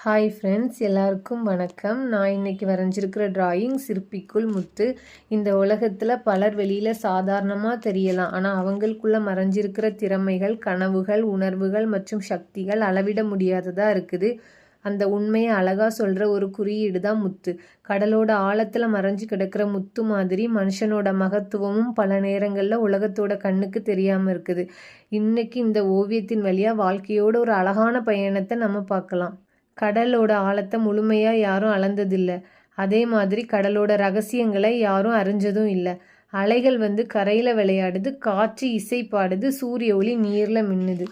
Hi friends, எல்லாருக்கும் வணக்கம். நான் இன்னைக்கு வரைஞ்சிருக்கிற டிராயிங் சிற்பிக்குள் முத்து. இந்த உலகத்தில் பலர் வெளியில் சாதாரணமாக தெரியலாம், ஆனால் அவங்களுக்குள்ள மறைஞ்சிருக்கிற திறமைகள், கனவுகள், உணர்வுகள் மற்றும் சக்திகள் அளவிட முடியாததாக இருக்குது. அந்த உண்மையை அழகாக சொல்கிற ஒரு குறியீடு தான் முத்து. கடலோட ஆழத்தில் மறைஞ்சு கிடக்கிற முத்து மாதிரி மனுஷனோட மகத்துவமும் பல நேரங்களில் உலகத்தோட கண்ணுக்கு தெரியாமல் இருக்குது. இன்னைக்கு இந்த ஓவியத்தின் வழியாக வாழ்க்கையோட ஒரு அழகான பயணத்தை நம்ம பார்க்கலாம். கடலோட ஆழத்தை முழுமையாக யாரும் அளந்ததில்லை. அதே மாதிரி கடலோட ரகசியங்களை யாரும் அறிஞ்சதும் இல்லை. அலைகள் கரையில் விளையாடுது, காற்று இசை பாடுது, சூரிய ஒளி நீரில் மின்னுது.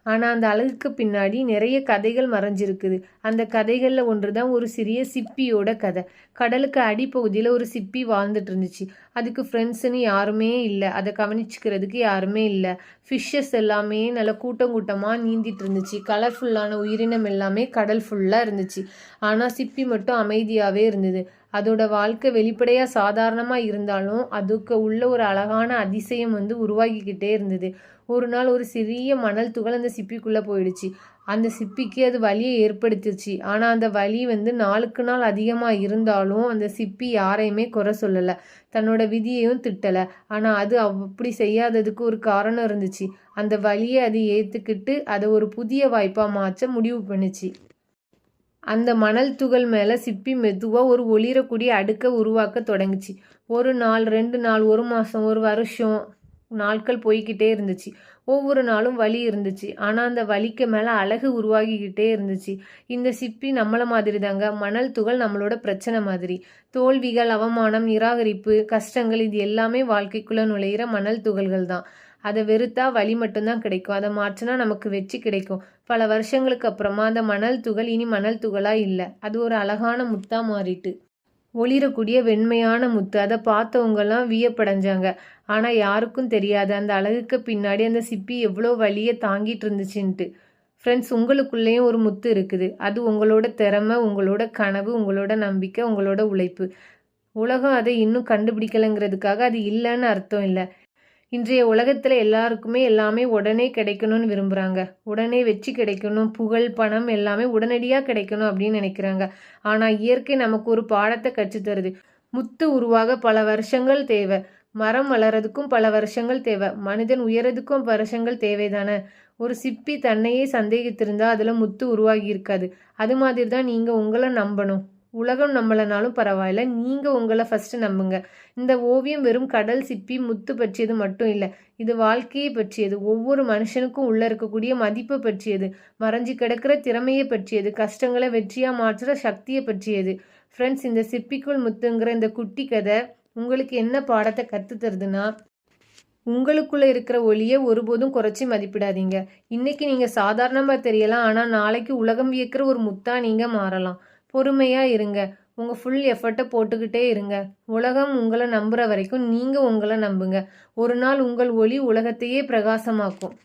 ஆனால் அந்த அழகுக்கு பின்னாடி நிறைய கதைகள் மறைஞ்சிருக்குது. அந்த கதைகளில் ஒன்று தான் ஒரு சிறிய சிப்பியோட கதை. கடலுக்கு அடிப்பகுதியில் ஒரு சிப்பி வாழ்ந்துட்டு இருந்துச்சு. அதுக்கு ஃப்ரெண்ட்ஸுன்னு யாருமே இல்லை, அதை கவனிச்சுக்கிறதுக்கு யாருமே இல்லை. ஃபிஷ்ஷஸ் எல்லாமே நல்ல கூட்டம் கூட்டமாக நீந்திட்டு இருந்துச்சு. கலர்ஃபுல்லான உயிரினம் எல்லாமே கடல் ஃபுல்லாக இருந்துச்சு. ஆனால் சிப்பி மட்டும் அமைதியாகவே இருந்தது. அதோட வாழ்க்கை வெளிப்படையாக சாதாரணமாக இருந்தாலும் அதுக்கு உள்ள ஒரு அழகான அதிசயம் உருவாகிக்கிட்டே இருந்தது. ஒரு நாள் ஒரு சிறிய மணல் துகள் அந்த சிப்பிக்குள்ளே போயிடுச்சு. அந்த சிப்பிக்கு அது வலியை ஏற்படுத்திடுச்சு. ஆனால் அந்த வலி நாளுக்கு நாள் அதிகமாக இருந்தாலும் அந்த சிப்பி யாரையுமே குறை சொல்லலை, தன்னோட விதியையும் திட்டலை. ஆனால் அது அப்படி செய்யாததுக்கு ஒரு காரணம் இருந்துச்சு. அந்த வலியை அது ஏற்றுக்கிட்டு அதை ஒரு புதிய வாய்ப்பாக மாற்ற முடிவு பண்ணுச்சு. அந்த மணல் துகள் மேலே சிப்பி மெதுவாக ஒரு ஒளிரக்கூடிய அடுக்கை உருவாக்க தொடங்குச்சு. ஒரு நாள், 2 நாள், 1 மாதம், 1 வருஷம் நாட்கள் போய்கிட்டே இருந்துச்சு. ஒவ்வொரு நாளும் வலி இருந்துச்சு. ஆனால் அந்த வலிக்கு மேலே அழகு உருவாகிக்கிட்டே இருந்துச்சு. இந்த சிப்பி நம்மளை மாதிரி தாங்க. மணல் துகள் நம்மளோட பிரச்சனை மாதிரி. தோல்விகள், அவமானம், நிராகரிப்பு, கஷ்டங்கள் இது எல்லாமே வாழ்க்கைக்குள்ளே நுழையிற மணல் துகள்கள் தான். அதை வெறுத்தா வலி மட்டும்தான் கிடைக்கும், அதை மாற்றினா நமக்கு வெற்றி கிடைக்கும். பல வருஷங்களுக்கு அப்புறமா அந்த மணல் துகள் இனி மணல் துகளாக இல்லை, அது ஒரு அழகான முத்தா மாறிட்டு. ஒளிரக்கூடிய வெண்மையான முத்து. அதை பார்த்தவங்கெல்லாம் வியப்படைஞ்சாங்க. ஆனால் யாருக்கும் தெரியாது அந்த அழகுக்கு பின்னாடி அந்த சிப்பி எவ்வளோ வலியை தாங்கிட்டு இருந்துச்சுன்ட்டு. ஃப்ரெண்ட்ஸ், உங்களுக்குள்ளேயும் ஒரு முத்து இருக்குது. அது உங்களோட திறமை, உங்களோட கனவு, உங்களோட நம்பிக்கை, உங்களோட உழைப்பு. உலகம் அதை இன்னும் கண்டுபிடிக்கலைங்கிறதுக்காக அது இல்லைன்னு அர்த்தம் இல்லை. இன்றைய உலகத்தில் எல்லாருக்குமே எல்லாமே உடனே கிடைக்கணும்னு விரும்புகிறாங்க. உடனே வெற்றி கிடைக்கணும், புகழ், பணம் எல்லாமே உடனடியாக கிடைக்கணும் அப்படின்னு நினைக்கிறாங்க. ஆனால் இயற்கை நமக்கு ஒரு பாடத்தை கற்றுத்தருது. முத்து உருவாக பல வருஷங்கள் தேவை. மரம் வளர்றதுக்கும் பல வருஷங்கள் தேவை. மனிதன் உயரதுக்கும் வருஷங்கள் தேவைதானே. ஒரு சிப்பி தன்னையே சந்தேகித்திருந்தா அதில் முத்து உருவாகி இருக்காது. அது மாதிரி தான் நீங்கள் உங்களை நம்பணும். உலகம் நம்பலைனாலும் பரவாயில்ல, நீங்கள் உங்களை ஃபஸ்ட்டு நம்புங்க. இந்த ஓவியம் வெறும் கடல், சிப்பி, முத்து பற்றியது மட்டும் இல்லை, இது வாழ்க்கையை பற்றியது. ஒவ்வொரு மனுஷனுக்கும் உள்ளே இருக்கக்கூடிய மதிப்பை பற்றியது, மறைஞ்சி கிடக்கிற திறமையை பற்றியது, கஷ்டங்களை வெற்றியாக மாற்றுற சக்தியை பற்றியது. ஃப்ரெண்ட்ஸ், இந்த சிப்பிக்குள் முத்துங்கிற இந்த குட்டி கதை உங்களுக்கு என்ன பாடத்தை கற்றுத்தருதுன்னா, உங்களுக்குள்ளே இருக்கிற ஒளியை ஒருபோதும் குறைச்சி மதிப்பிடாதீங்க. இன்றைக்கி நீங்கள் சாதாரணமாக தெரியலாம், ஆனால் நாளைக்கு உலகம் வியக்கிற ஒரு முத்தா நீங்கள் மாறலாம். பொறுமையாக இருங்க, உங்கள் ஃபுல் எஃபர்ட்டை போட்டுக்கிட்டே இருங்க. உலகம் உங்களை நம்புகிற வரைக்கும் நீங்கள் உங்களை நம்புங்க. ஒரு நாள் உங்கள் ஒளி உலகத்தையே பிரகாசமாக்கும்.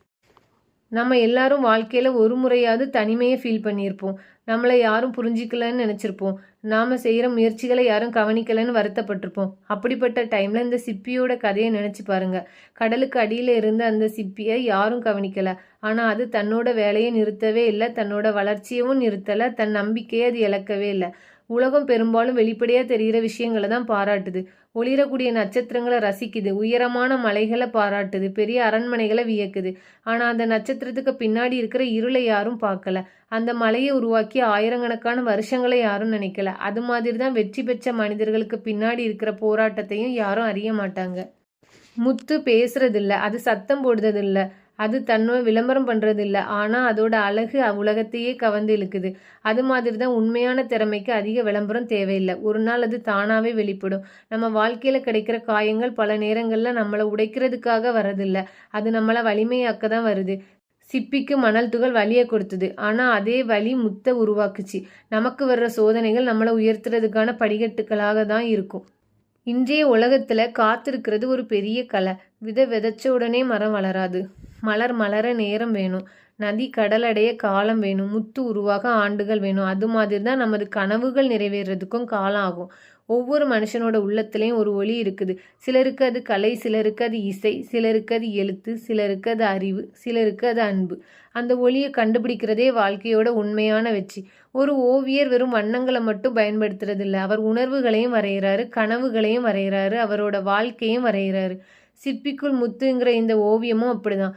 நம்ம எல்லாரும் வாழ்க்கையில் ஒரு முறையாவது தனிமையை ஃபீல் பண்ணியிருப்போம். நம்மளை யாரும் புரிஞ்சிக்கலன்னு நினச்சிருப்போம். நாம் செய்கிற முயற்சிகளை யாரும் கவனிக்கலைன்னு வருத்தப்பட்டிருப்போம். அப்படிப்பட்ட டைமில் இந்த சிப்பியோட கதையை நினச்சி பாருங்கள். கடலுக்கு அடியில் இருந்த அந்த சிப்பியை யாரும் கவனிக்கலை. ஆனால் அது தன்னோட வேலையை நிறுத்தவே இல்லை, தன்னோட வளர்ச்சியவும் நிறுத்தலை, தன் நம்பிக்கையை அது இழக்கவே இல்லை. உலகம் பெரும்பாலும் வெளிப்படையாக தெரிகிற விஷயங்களை தான் பாராட்டுது. ஒளிரக்கூடிய நட்சத்திரங்களை ரசிக்குது, உயரமான மலைகளை பாராட்டுது, பெரிய அரண்மனைகளை வியக்குது. ஆனால் அந்த நட்சத்திரத்துக்கு பின்னாடி இருக்கிற இருளை யாரும் பார்க்கல. அந்த மலையை உருவாக்கி ஆயிரக்கணக்கான வருஷங்களை யாரும் நினைக்கல. அது மாதிரி தான் வெற்றி பெற்ற மனிதர்களுக்கு பின்னாடி இருக்கிற போராட்டத்தையும் யாரும் அறிய மாட்டாங்க. முத்து பேசுறதில்ல, அது சத்தம் போடுறதில்லை, அது தன்னோட விளம்பரம் பண்ணுறதில்ல. ஆனால் அதோட அழகு உலகத்தையே கவர்ந்து இழுக்குது. அது மாதிரி தான் உண்மையான திறமைக்கு அதிக விளம்பரம் தேவையில்லை. ஒரு நாள் அது தானாகவே வெளிப்படும். நம்ம வாழ்க்கையில் கிடைக்கிற காயங்கள் பல நேரங்களில் நம்மளை உடைக்கிறதுக்காக வரதில்லை, அது நம்மளை வலிமையாக்க தான் வருது. சிப்பிக்கு மணல் துகள் வலியை கொடுத்தது, ஆனால் அதே வலி முத்தை உருவாக்குச்சு. நமக்கு வர்ற சோதனைகள் நம்மளை உயர்த்துறதுக்கான படிக்கட்டுகளாக தான் இருக்கும். இன்றைய உலகத்தில் காத்திருக்கிறது ஒரு பெரிய கலை. விதைச்ச உடனே மரம் வளராது. மலர நேரம் வேணும். நதி கடலடைய காலம் வேணும், முத்து உருவாக ஆண்டுகள் வேணும். அது மாதிரி தான் நமது கனவுகள் நிறைவேறதுக்கும் காலம் ஆகும். ஒவ்வொரு மனுஷனோட உள்ளத்துலேயும் ஒரு ஒளி இருக்குது. சிலருக்கு அது கலை, சிலருக்கு அது இசை, சிலருக்கு அது எழுத்து, சிலருக்கு அது அறிவு, சிலருக்கு அது அன்பு. அந்த ஒளியை கண்டுபிடிக்கிறதே வாழ்க்கையோட உண்மையான வெற்றி. ஒரு ஓவியர் வெறும் வண்ணங்களை மட்டும் பயன்படுத்துறது இல்லை, அவர் உணர்வுகளையும் வரைகிறாரு, கனவுகளையும் வரைகிறாரு, அவரோட வாழ்க்கையும் வரைகிறாரு. சிற்பிக்குள் முத்துங்கிற இந்த ஓவியமும் அப்படிதான்.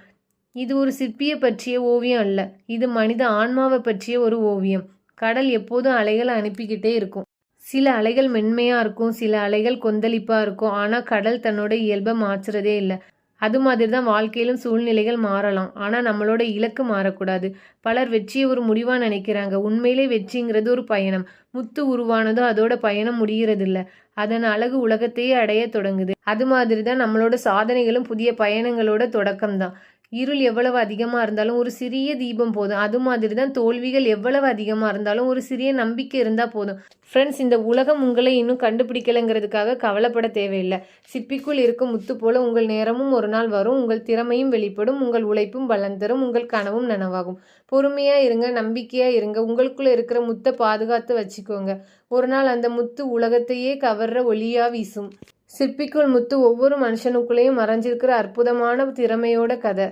இது ஒரு சிற்பியை பற்றிய ஓவியம் அல்ல, இது மனித ஆன்மாவை பற்றிய ஒரு ஓவியம். கடல் எப்போதும் அலைகளை அனுப்பிக்கிட்டே இருக்கும். சில அலைகள் மென்மையாக இருக்கும், சில அலைகள் கொந்தளிப்பாக இருக்கும். ஆனால் கடல் தன்னோட இயல்பை மாற்றுறதே இல்லை. அது மாதிரி தான் வாழ்க்கையிலும் சூழ்நிலைகள் மாறலாம், ஆனால் நம்மளோட இலக்கு மாறக்கூடாது. பலர் வெற்றியை ஒரு முடிவாக நினைக்கிறாங்க. உண்மையிலே வெற்றிங்கிறது ஒரு பயணம். முத்து உருவானதும் அதோட பயணம் முடிகிறது இல்லை, அதன் அழகு உலகத்தையே அடைய தொடங்குது. அது மாதிரி தான் நம்மளோட சாதனைகளும் புதிய பயணங்களோட தொடக்கம்தான். இருள் எவ்வளவு அதிகமாக இருந்தாலும் ஒரு சிறிய தீபம் போதும். அது மாதிரி தான் தோல்விகள் எவ்வளவு அதிகமாக இருந்தாலும் ஒரு சிறிய நம்பிக்கை இருந்தால் போதும். ஃப்ரெண்ட்ஸ், இந்த உலகம் உங்களை இன்னும் கண்டுபிடிக்கலைங்கிறதுக்காக கவலைப்பட தேவையில்லை. சிற்பிக்குள் இருக்கும் முத்து போல உங்கள் நேரமும் ஒரு நாள் வரும். உங்கள் திறமையும் வெளிப்படும், உங்கள் உழைப்பும் பலன் தரும், உங்கள் கனவும் நனவாகும். பொறுமையாக இருங்க, நம்பிக்கையாக இருங்க. உங்களுக்குள்ளே இருக்கிற முத்தை பாதுகாத்து வச்சுக்கோங்க. ஒரு நாள் அந்த முத்து உலகத்தையே கவர்ற ஒளியா வீசும். சிற்பிக்குள் முத்து ஒவ்வொரு மனுஷனுக்குள்ளேயும் மறைஞ்சிருக்கிற அற்புதமான திறமையோட கதை.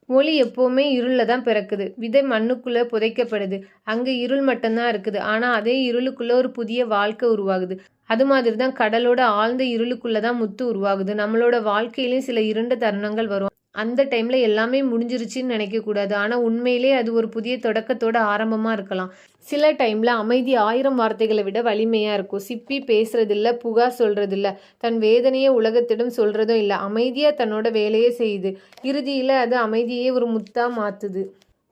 ஒளி எப்போவுமே இருளில் தான் பிறக்குது. விதை மண்ணுக்குள்ளே புதைக்கப்படுது, அங்கே இருள் மட்டும்தான் இருக்குது. ஆனால் அதே இருளுக்குள்ளே ஒரு புதிய வாழ்க்கை உருவாகுது. அது மாதிரி தான் கடலோட ஆழ்ந்த இருளுக்குள்ளே தான் முத்து உருவாகுது. நம்மளோட வாழ்க்கையிலையும் சில இருண்ட தருணங்கள் வரும். அந்த டைமில் எல்லாமே முடிஞ்சிருச்சுன்னு நினைக்கக்கூடாது. ஆனால் உண்மையிலே அது ஒரு புதிய தொடக்கத்தோட ஆரம்பமாக இருக்கலாம். சில டைமில் அமைதி 1000 வார்த்தைகளை விட வலிமையாக இருக்கும். சிப்பி பேசுறதில்ல, புகார் சொல்கிறதில்ல, தன் வேதனையை உலகத்திடம் சொல்கிறதும் இல்லை. அமைதியாக தன்னோட வேலையை செய்யுது. இறுதியில் அது அமைதியே ஒரு முத்தாக மாற்றுது.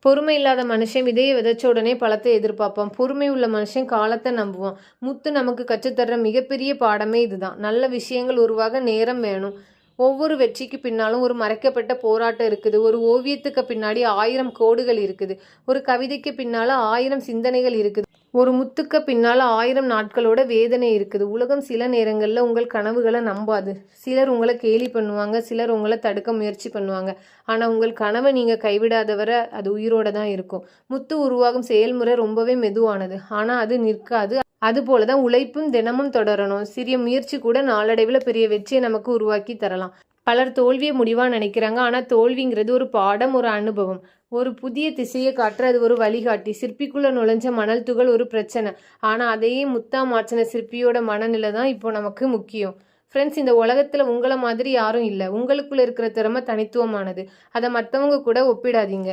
பொறுமை இல்லாத மனுஷன் விதையை விதைச்ச உடனே பழத்தை எதிர்பார்ப்பான். பொறுமை உள்ள மனுஷன் காலத்தை நம்புவான். முத்து நமக்கு கற்றுத்தர்ற மிகப்பெரிய பாடமே இதுதான். நல்ல விஷயங்கள் உருவாக நேரம் வேணும். ஒவ்வொரு வெற்றிக்கு பின்னாலும் ஒரு மறைக்கப்பட்ட போராட்டம் இருக்குது. ஒரு ஓவியத்துக்கு பின்னாடி 1000 கோடுகள் இருக்குது. ஒரு கவிதைக்கு பின்னால 1000 சிந்தனைகள் இருக்குது. ஒரு முத்துக்கு பின்னால 1000 நாட்களோட வேதனை இருக்குது. உலகம் சில நேரங்களில் உங்கள் கனவுகளை நம்பாது. சிலர் உங்களை கேலி பண்ணுவாங்க, சிலர் உங்களை தடுக்க முயற்சி பண்ணுவாங்க. ஆனால் உங்கள் கனவை நீங்கள் கைவிடாதவரை அது உயிரோட தான் இருக்கும். முத்து உருவாகும் செயல்முறை ரொம்பவே மெதுவானது, ஆனால் அது நிற்காது. அதுபோல தான் உழைப்பும் தினமும் தொடரணும். சிறிய முயற்சி கூட நாளடைவில் பெரிய வெற்றியை நமக்கு உருவாக்கி தரலாம். பலர் தோல்வியை முடிவாக நினைக்கிறாங்க, ஆனால் தோல்விங்கிறது ஒரு பாடம், ஒரு அனுபவம், ஒரு புதிய திசையை காட்டுற அது ஒரு வழிகாட்டி. சிற்பிக்குள்ளே நுழைஞ்ச மணல் துகள் ஒரு பிரச்சனை, ஆனால் அதையே முத்தா மாற்றின சிற்பியோட மனநிலை தான் இப்போ நமக்கு முக்கியம். ஃப்ரெண்ட்ஸ், இந்த உலகத்தில் உங்களை மாதிரி யாரும் இல்லை. உங்களுக்குள்ளே இருக்கிற திறமை தனித்துவமானது. அதை மற்றவங்க கூட ஒப்பிடாதீங்க.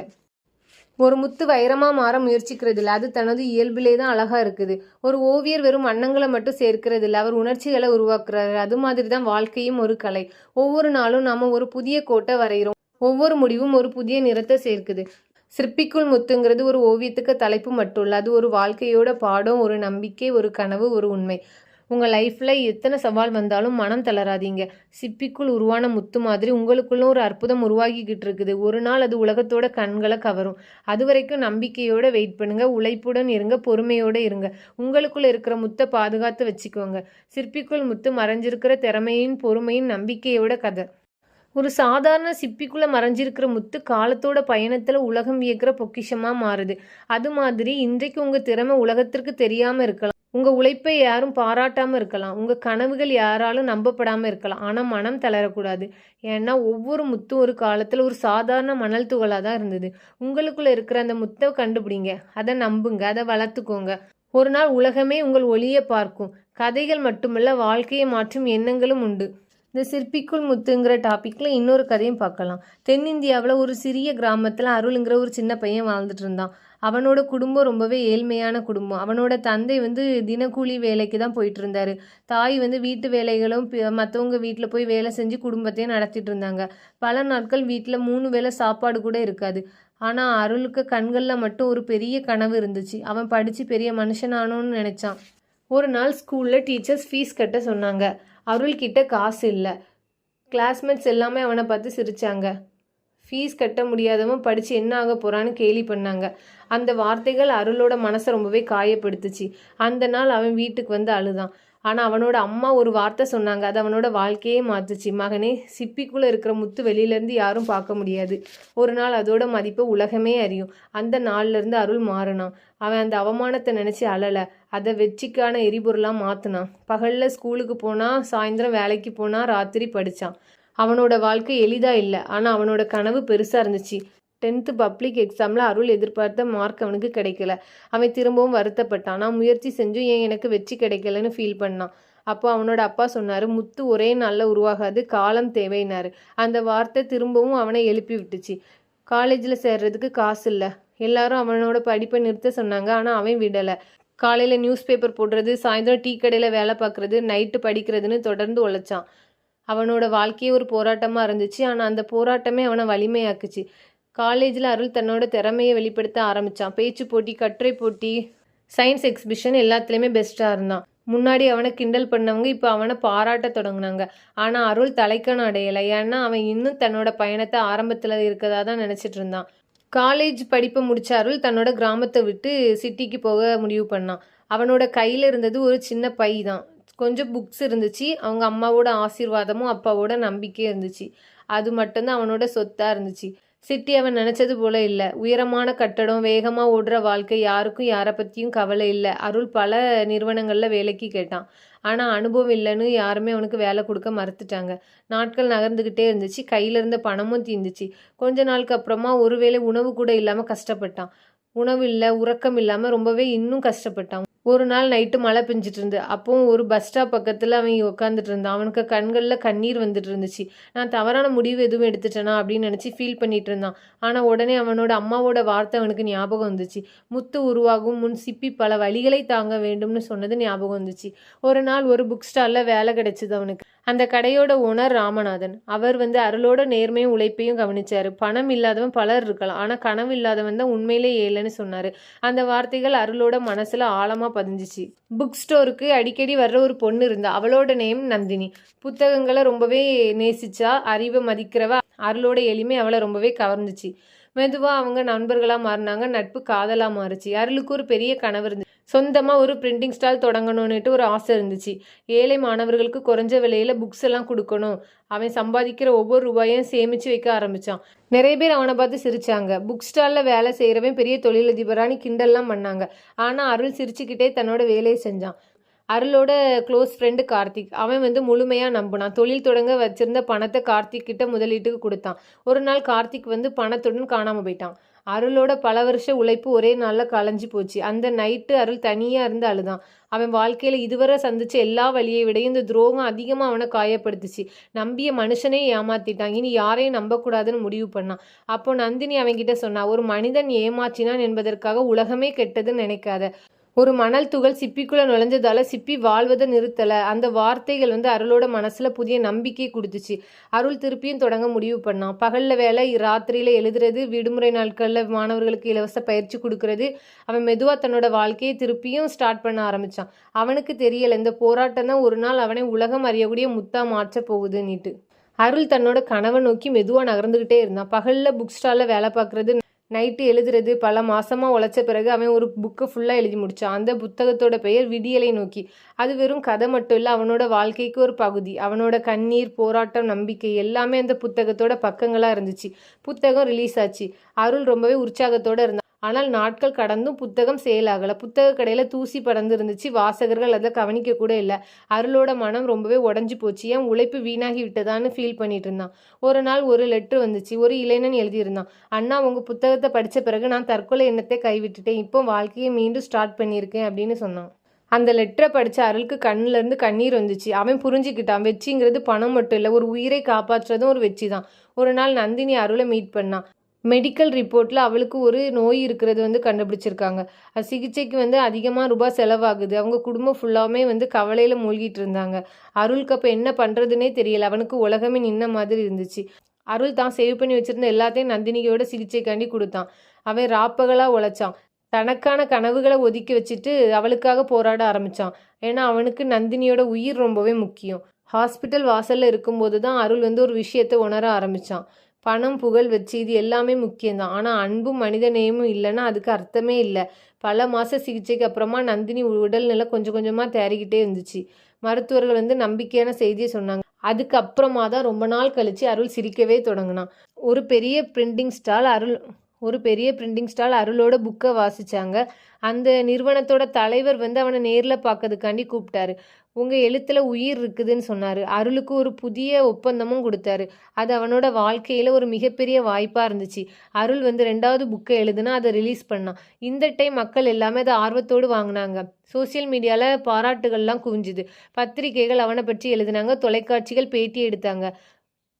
ஒரு முத்து வைரமாக மாற முயற்சிக்கிறது இல்லை, அது தனது இயல்பிலே தான் அழகாக இருக்குது. ஒரு ஓவியர் வெறும் வண்ணங்களை மட்டும் சேர்க்கிறது இல்லை, அவர் உணர்ச்சிகளை உருவாக்குறாரு. அது மாதிரி தான் வாழ்க்கையும் ஒரு கலை. ஒவ்வொரு நாளும் நாம் ஒரு புதிய கோட்டை வரைகிறோம். ஒவ்வொரு முடிவும் ஒரு புதிய நிறத்தை சேர்க்குது. சிற்பிக்குள் முத்துங்கிறது ஒரு ஓவியத்துக்கு தலைப்பு மட்டும் இல்லை, அது ஒரு வாழ்க்கையோட பாடம், ஒரு நம்பிக்கை, ஒரு கனவு, ஒரு உண்மை. உங்கள் லைஃப்பில் எத்தனை சவால் வந்தாலும் மனம் தளராதீங்க. சிப்பிக்குள் உருவான முத்து மாதிரி உங்களுக்குள்ள ஒரு அற்புதம் உருவாகிக்கிட்டு இருக்குது. ஒரு நாள் அது உலகத்தோட கண்களை கவரும். அது வரைக்கும் நம்பிக்கையோட வெயிட் பண்ணுங்க, உழைப்புடன் இருங்க, பொறுமையோட இருங்க. உங்களுக்குள்ள இருக்கிற முத்தை பாதுகாத்து வச்சுக்கோங்க. சிற்பிக்குள் முத்து மறைஞ்சிருக்கிற திறமையின், பொறுமையின், நம்பிக்கையோட கதை. ஒரு சாதாரண சிப்பிக்குள்ளே மறைஞ்சிருக்கிற முத்து காலத்தோட பயணத்தில் உலகம் வியக்கிற பொக்கிஷமாக மாறுது. அது மாதிரி இன்றைக்கு உங்கள் திறமை உலகத்திற்கு தெரியாமல் இருக்கலாம். உங்கள் உழைப்பை யாரும் பாராட்டாமல் இருக்கலாம். உங்கள் கனவுகள் யாராலும் நம்பப்படாமல் இருக்கலாம். ஆனால் மனம் தளரக்கூடாது. ஏன்னா ஒவ்வொரு முத்தும் ஒரு காலத்தில் ஒரு சாதாரண மணல் துகளாக தான் இருந்தது. உங்களுக்குள்ளே இருக்கிற அந்த முத்தை கண்டுபிடிங்க, அதை நம்புங்க, அதை வளர்த்துக்கோங்க. ஒரு நாள் உலகமே உங்கள் ஒளியை பார்க்கும். கதைகள் மட்டுமல்ல, வாழ்க்கையை மாற்றும் எண்ணங்களும் உண்டு. இந்த சிற்பிக்குள் முத்துங்கிற டாப்பிக்கில் இன்னொரு கதையும் பார்க்கலாம். தென்னிந்தியாவில் ஒரு சிறிய கிராமத்தில் அருளுங்கிற ஒரு சின்ன பையன் வாழ்ந்துட்டு இருந்தான். அவனோட குடும்பம் ரொம்பவே ஏழ்மையான குடும்பம். அவனோட தந்தை தினக்கூலி வேலைக்கு தான் போயிட்டு இருந்தார். தாய் வீட்டு வேலைகளும் மற்றவங்க வீட்டில் போய் வேலை செஞ்சு குடும்பத்தையும் நடத்திட்டு இருந்தாங்க. பல நாட்கள் வீட்டில் 3 வேளை சாப்பாடு கூட இருக்காது. ஆனால் அருளுக்கு கண்களில் மட்டும் ஒரு பெரிய கனவு இருந்துச்சு. அவன் படித்து பெரிய மனுஷனானோன்னு நினச்சான். ஒரு நாள் ஸ்கூலில் டீச்சர்ஸ் ஃபீஸ் கட்ட சொன்னாங்க. அருள்கிட்ட காசு இல்லை. கிளாஸ்மேட்ஸ் எல்லாமே அவனை பார்த்து சிரித்தாங்க. ஃபீஸ் கட்ட முடியாதவன் படித்து என்ன ஆக போகிறான்னு கேலி பண்ணாங்க. அந்த வார்த்தைகள் அருளோட மனசை ரொம்பவே காயப்படுத்துச்சு. அந்த நாள் அவன் வீட்டுக்கு அழுதான். ஆனால் அவனோட அம்மா ஒரு வார்த்தை சொன்னாங்க, அது அவனோட வாழ்க்கையே மாற்றுச்சு. மகனே, சிப்பிக்குள்ளே இருக்கிற முத்து வெளியிலேருந்து யாரும் பார்க்க முடியாது, ஒரு நாள் அதோட மதிப்பை உலகமே அறியும். அந்த நாள்லேருந்து அருள் மாறினான். அவன் அந்த அவமானத்தை நினச்சி அழலை, அதை வெற்றிக்கான எரிபொருளாக மாற்றினான். பகலில் ஸ்கூலுக்கு போனால், சாயந்தரம் வேலைக்கு போனால், ராத்திரி படித்தான். அவனோட வாழ்க்கை எளிதாக இல்லை, ஆனால் அவனோட கனவு பெருசாக இருந்துச்சு. 10th பப்ளிக் எக்ஸாமில் அருள் எதிர்பார்த்த மார்க் அவனுக்கு கிடைக்கல. அவன் திரும்பவும் வருத்தப்பட்டான். நான் முயற்சி செஞ்சும் ஏன் எனக்கு வெற்றி கிடைக்கலன்னு ஃபீல் பண்ணான். அப்போ அவனோட அப்பா சொன்னார், முத்து ஒரே நாளில் உருவாகாது, காலம் தேவைனாரு. அந்த வார்த்தை திரும்பவும் அவனை எழுப்பி விட்டுச்சு. காலேஜில் சேர்றதுக்கு காசு இல்லை. எல்லாரும் அவனோட படிப்பை நிறுத்த சொன்னாங்க, ஆனால் அவன் விடலை. காலையில் நியூஸ் பேப்பர் போடுறது, சாயந்தரம் டீ கடையில் வேலை பார்க்குறது, நைட்டு படிக்கிறதுன்னு தொடர்ந்து உழைச்சான். அவனோட வாழ்க்கையே ஒரு போராட்டமாக இருந்துச்சு, ஆனால் அந்த போராட்டமே அவனை வலிமையாக்குச்சு. காலேஜில் அருள் தன்னோட திறமையை வெளிப்படுத்த ஆரம்பித்தான். பேச்சு போட்டி, கட்டுரை போட்டி, சயின்ஸ் எக்ஸிபிஷன் எல்லாத்துலேயுமே பெஸ்ட்டாக இருந்தான். முன்னாடி அவனை கிண்டல் பண்ணவங்க இப்போ அவனை பாராட்ட தொடங்கினாங்க. ஆனால் அருள் தலைக்கணம் அடையலை. ஏன்னா அவன் இன்னும் தன்னோட பயணத்தை ஆரம்பத்தில் இருக்கதா தான் நினச்சிட்டு இருந்தான். காலேஜ் படிப்பை முடித்த அருள் தன்னோட கிராமத்தை விட்டு சிட்டிக்கு போக முடிவு பண்ணான். அவனோட கையில் இருந்தது ஒரு சின்ன பை தான். கொஞ்சம் புக்ஸ் இருந்துச்சு, அவங்க அம்மாவோட ஆசீர்வாதமும் அப்பாவோட நம்பிக்கையும் இருந்துச்சு. அது மட்டும்தான் அவனோட சொத்தாக இருந்துச்சு. சிட்டி அவன் நினச்சது போல இல்லை. உயரமான கட்டடம், வேகமாக ஓடுற வாழ்க்கை, யாருக்கும் யாரை பற்றியும் கவலை இல்லை. அருள் பல நிறுவனங்களில் வேலைக்கு கேட்டான். ஆனால் அனுபவம் இல்லைன்னு யாருமே அவனுக்கு வேலை கொடுக்க மறுத்துட்டாங்க. நாட்கள் நகர்ந்துக்கிட்டே இருந்துச்சு. கையில் இருந்த பணமும் தீர்ந்துச்சு. கொஞ்ச நாளுக்கு அப்புறமா ஒருவேளை உணவு கூட இல்லாமல் கஷ்டப்பட்டான். உணவு இல்லை, உறக்கம் இல்லாமல் ரொம்பவே இன்னும் கஷ்டப்பட்டான். ஒரு நாள் நைட்டு மழை பெஞ்சிட்டு இருந்து. அப்போவும் ஒரு பஸ் ஸ்டாப் பக்கத்தில் அவன் உட்காந்துட்டு இருந்தான். அவனுக்கு கண்களில் கண்ணீர் வந்துட்டு இருந்துச்சு. நான் தவறான முடிவு எதுவும் எடுத்துட்டேனா அப்படின்னு நினச்சி ஃபீல் பண்ணிட்டு இருந்தான். ஆனால் உடனே அவனோட அம்மாவோட வார்த்தை அவனுக்கு ஞாபகம் வந்துச்சு. முத்து உருவாகும் முன் சிப்பி பல வழிகளை தாங்க வேண்டும்னு சொன்னது ஞாபகம் வந்துச்சு. ஒரு நாள் ஒரு புக் ஸ்டாலில் வேலை கிடைச்சிது அவனுக்கு. அந்த கடையோட ஓனர் ராமநாதன். அவர் அருளோட நேர்மையும் உழைப்பையும் கவனிச்சாரு. பணம் இல்லாதவன் பலர் இருக்கலாம், ஆனால் கனவு இல்லாதவன் தான் உண்மையிலே ஏழைன்னு சொன்னார். அந்த வார்த்தைகள் அருளோட மனசில் ஆழமாக பதிஞ்சிச்சு. புக் ஸ்டோருக்கு அடிக்கடி வர்ற ஒரு பொண்ணு இருந்தா. அவளோட நேம் நந்தினி. புத்தகங்களை ரொம்பவே நேசிச்சா. அறிவை மதிக்கிறவ. அருளோட எளிமை அவளை ரொம்பவே கவர்ந்துச்சு. மெதுவாக அவங்க நண்பர்களாக மாறினாங்க. நட்பு காதலாக மாறுச்சு. அருளுக்கு ஒரு பெரிய கனவு இருந்துச்சு. சொந்தமாக ஒரு பிரிண்டிங் ஸ்டால் தொடங்கணும்னுட்டு ஒரு ஆசை இருந்துச்சு. ஏழை மாணவர்களுக்கு குறைஞ்ச விலையில் புக்ஸ் எல்லாம் கொடுக்கணும். அவன் சம்பாதிக்கிற ஒவ்வொரு ரூபாயும் சேமித்து வைக்க ஆரம்பித்தான். நிறைய பேர் அவனை பார்த்து சிரித்தாங்க. புக் ஸ்டாலில் வேலை செய்கிறவன் பெரிய தொழிலதிபரானி கிண்டல்லாம் பண்ணாங்க. ஆனால் அருள் சிரிச்சுக்கிட்டே தன்னோட வேலையை செஞ்சான். அருளோட க்ளோஸ் ஃப்ரெண்டு கார்த்திக். அவன் முழுமையாக நம்பினான். தொழில் தொடங்க வச்சிருந்த பணத்தை கார்த்திக் கிட்ட முதலீட்டுக்கு கொடுத்தான். ஒரு நாள் கார்த்திக் பணத்துடன் காணாமல் போயிட்டான். அருளோட பல வருஷ உழைப்பு ஒரே நாளில் களைஞ்சி போச்சு. அந்த நைட்டு அருள் தனியாக இருந்து அழுதான். அவன் வாழ்க்கையில் இதுவரை சந்திச்ச எல்லா வழியை விடையும் இந்த துரோகம் அதிகமாக அவனை காயப்படுத்துச்சு. நம்பிய மனுஷனே ஏமாத்திட்டான். இனி யாரையும் நம்பக்கூடாதுன்னு முடிவு பண்ணான். அப்போ நந்தினி அவன்கிட்ட சொன்னா, ஒரு மனிதன் ஏமாற்றினான் என்பதற்காக உலகமே கெட்டதுன்னு நினைக்காத. ஒரு மணல் துகள் சிப்பிக்குள்ளே நுழைஞ்சதால சிப்பி வாழ்வதை நிறுத்தலை. அந்த வார்த்தைகள் அருளோட மனசில் புதிய நம்பிக்கை கொடுத்துச்சு. அருள் திருப்பியும் தொடங்க முடிவு பண்ணான். பகலில் வேலை, ராத்திரியில் எழுதுறது, விடுமுறை நாட்களில் மாணவர்களுக்கு இலவச பயிற்சி கொடுக்கறது. அவன் மெதுவாக தன்னோட வாழ்க்கையை திருப்பியும் ஸ்டார்ட் பண்ண ஆரம்பித்தான். அவனுக்கு தெரியலை, இந்த போராட்டம் தான் ஒரு நாள் அவனை உலகம் அறியக்கூடிய முத்தா மாற்ற போகுதுன்னுட்டு. அருள் தன்னோட கனவை நோக்கி மெதுவாக நகர்ந்துக்கிட்டே இருந்தான். பகலில் புக் ஸ்டாலில் வேலை பார்க்குறது, நைட்டு எழுதுறது. பல மாசமாக உழைச்ச பிறகு அவன் ஒரு புக்கை ஃபுல்லாக எழுதி முடித்தான். அந்த புத்தகத்தோட பெயர் விடியலை நோக்கி. அது வெறும் கதை மட்டும் இல்லை, அவனோட வாழ்க்கைக்கு ஒரு பகுதி. அவனோட கண்ணீர், போராட்டம், நம்பிக்கை எல்லாமே அந்த புத்தகத்தோட பக்கங்களாக இருந்துச்சு. புத்தகம் ரிலீஸ் ஆச்சு. அருள் ரொம்பவே உற்சாகத்தோடு இருந்தான். ஆனால் நாட்கள் கடந்தும் புத்தகம் சேல் ஆகலை. புத்தக கடையில் தூசி பறந்து இருந்துச்சு. வாசகர்கள் அதை கவனிக்க கூட இல்லை. அருளோட மனம் ரொம்பவே உடஞ்சி போச்சு. ஏன் உழைப்பு வீணாகி விட்டதான்னு ஃபீல் பண்ணிட்டு இருந்தான். ஒரு நாள் ஒரு லெட்ரு வந்துச்சு. ஒரு இளைஞன் எழுதியிருந்தான். அண்ணா, உங்கள் புத்தகத்தை படித்த பிறகு நான் தற்கொலை எண்ணத்தை கைவிட்டுட்டேன். இப்போ வாழ்க்கையை மீண்டும் ஸ்டார்ட் பண்ணியிருக்கேன் அப்படின்னு சொன்னான். அந்த லெட்டரை படித்த அருளுக்கு கண்ணிலேருந்து கண்ணீர் வந்துச்சு. அவன் புரிஞ்சுக்கிட்டான், வெற்றிங்கிறது பணம் மட்டும் இல்லை, ஒரு உயிரை காப்பாற்றுறதும் ஒரு வெற்றி தான். ஒரு நாள் நந்தினி அருளை மீட் பண்ணான். மெடிக்கல் ரிப்போர்ட்டில் அவளுக்கு ஒரு நோய் இருக்கிறது கண்டுபிடிச்சிருக்காங்க. அது சிகிச்சைக்கு அதிகமாக ரூபாய் செலவாகுது. அவங்க குடும்பம் ஃபுல்லாமே கவலையில் மூழ்கிட்டு இருந்தாங்க. அருளுக்கு அப்போ என்ன பண்ணுறதுனே தெரியல. அவனுக்கு உலகமே நின்ன மாதிரி இருந்துச்சு. அருள் தான் சேவ் பண்ணி வச்சுருந்த எல்லாத்தையும் நந்தினியோட சிகிச்சைக்காண்டி கொடுத்தான். அவன் ராப்பகலாக உழைச்சான். தனக்கான கனவுகளை ஒதுக்கி வச்சுட்டு அவளுக்காக போராட ஆரம்பித்தான். ஏன்னா அவனுக்கு நந்தினியோட உயிர் ரொம்பவே முக்கியம். ஹாஸ்பிட்டல் வாசலில் இருக்கும்போது தான் அருள் ஒரு விஷயத்தை உணர ஆரம்பித்தான். பணம், புகழ், வெற்றி இது எல்லாமே முக்கியம்தான். ஆனால் அன்பும் மனித நேயமும் இல்லைன்னா அதுக்கு அர்த்தமே இல்லை. பல மாத சிகிச்சைக்கு அப்புறமா நந்தினி உடல்நிலை கொஞ்சம் கொஞ்சமாக தேறிக்கிட்டே இருந்துச்சு. மருத்துவர்கள் நம்பிக்கையான செய்தியை சொன்னாங்க. அதுக்கப்புறமா தான் ரொம்ப நாள் கழித்து அருள் சிரிக்கவே தொடங்கினான். ஒரு பெரிய பிரிண்டிங் ஸ்டால் அருளோட புக்கை வாசித்தாங்க. அந்த நிறுவனத்தோட தலைவர் அவனை நேரில் பார்க்கறதுக்காண்டி கூப்பிட்டாரு. உங்கள் எழுத்தில் உயிர் இருக்குதுன்னு சொன்னார். அருளுக்கு ஒரு புதிய ஒப்பந்தமும் கொடுத்தாரு. அது அவனோட வாழ்க்கையில் ஒரு மிகப்பெரிய வாய்ப்பாக இருந்துச்சு. அருள் 2வது புக்கை எழுதுனா அதை ரிலீஸ் பண்ணான். இந்த டைம் மக்கள் எல்லாமே அதை ஆர்வத்தோடு வாங்கினாங்க. சோசியல் மீடியாவில் பாராட்டுகள்லாம் குவிஞ்சுது. பத்திரிகைகள் அவனை பற்றி எழுதினாங்க. தொலைக்காட்சிகள் பேட்டி எடுத்தாங்க.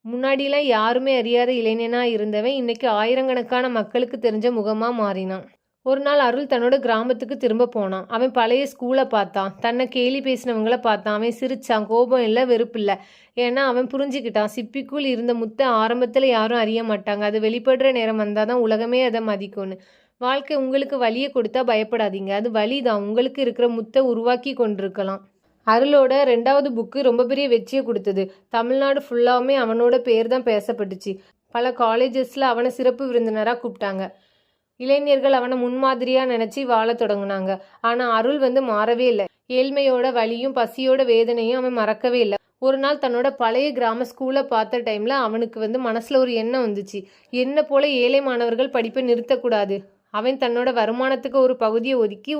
முன்னாடிலாம் யாருமே அறியாத இளைஞனாக இருந்தவன் இன்னைக்கு ஆயிரக்கணக்கான மக்களுக்கு தெரிஞ்ச முகமாக மாறினான். ஒரு நாள் அருள் தன்னோட கிராமத்துக்கு திரும்ப போனான். அவன் பழைய ஸ்கூலை பார்த்தான். தன்னை கேலி பேசினவங்கள பார்த்தான். அவன் சிரிச்சான். கோபம் இல்லை, வெறுப்பு இல்லை. ஏன்னா அவன் புரிஞ்சுக்கிட்டான், சிப்பிக்குள் இருந்த முத்தை ஆரம்பத்தில் யாரும் அறிய மாட்டாங்க. அது வெளிப்படுற நேரம் வந்தால் தான் உலகமே அதை மதிக்கும்னு. வாழ்க்கை உங்களுக்கு வலியை கொடுத்தா பயப்படாதீங்க. அது வலி தான் உங்களுக்கு இருக்கிற முத்தை உருவாக்கி கொண்டிருக்கலாம். அருளோட 2வது புக்கு ரொம்ப பெரிய வெற்றியை கொடுத்தது. தமிழ்நாடு ஃபுல்லாமே அவனோட பேர் தான் பேசப்பட்டுச்சு. பல காலேஜஸில் அவனை சிறப்பு விருந்தினராக கூப்பிட்டாங்க. இளைஞர்கள் அவனை முன்மாதிரியாக நினச்சி வாழ தொடங்கினாங்க. ஆனால் அருள் மாறவே இல்லை. ஏழ்மையோட வலியும் பசியோட வேதனையும் அவன் மறக்கவே இல்லை. ஒரு நாள் தன்னோட பழைய கிராம ஸ்கூலை பார்த்த டைமில் அவனுக்கு மனசில் ஒரு எண்ணம் வந்துச்சு. என்ன போல ஏழை மாணவர்கள் படிப்பை நிறுத்தக்கூடாது. அவன் தன்னோட வருமானத்துக்கு ஒரு பகுதியை ஒதுக்கி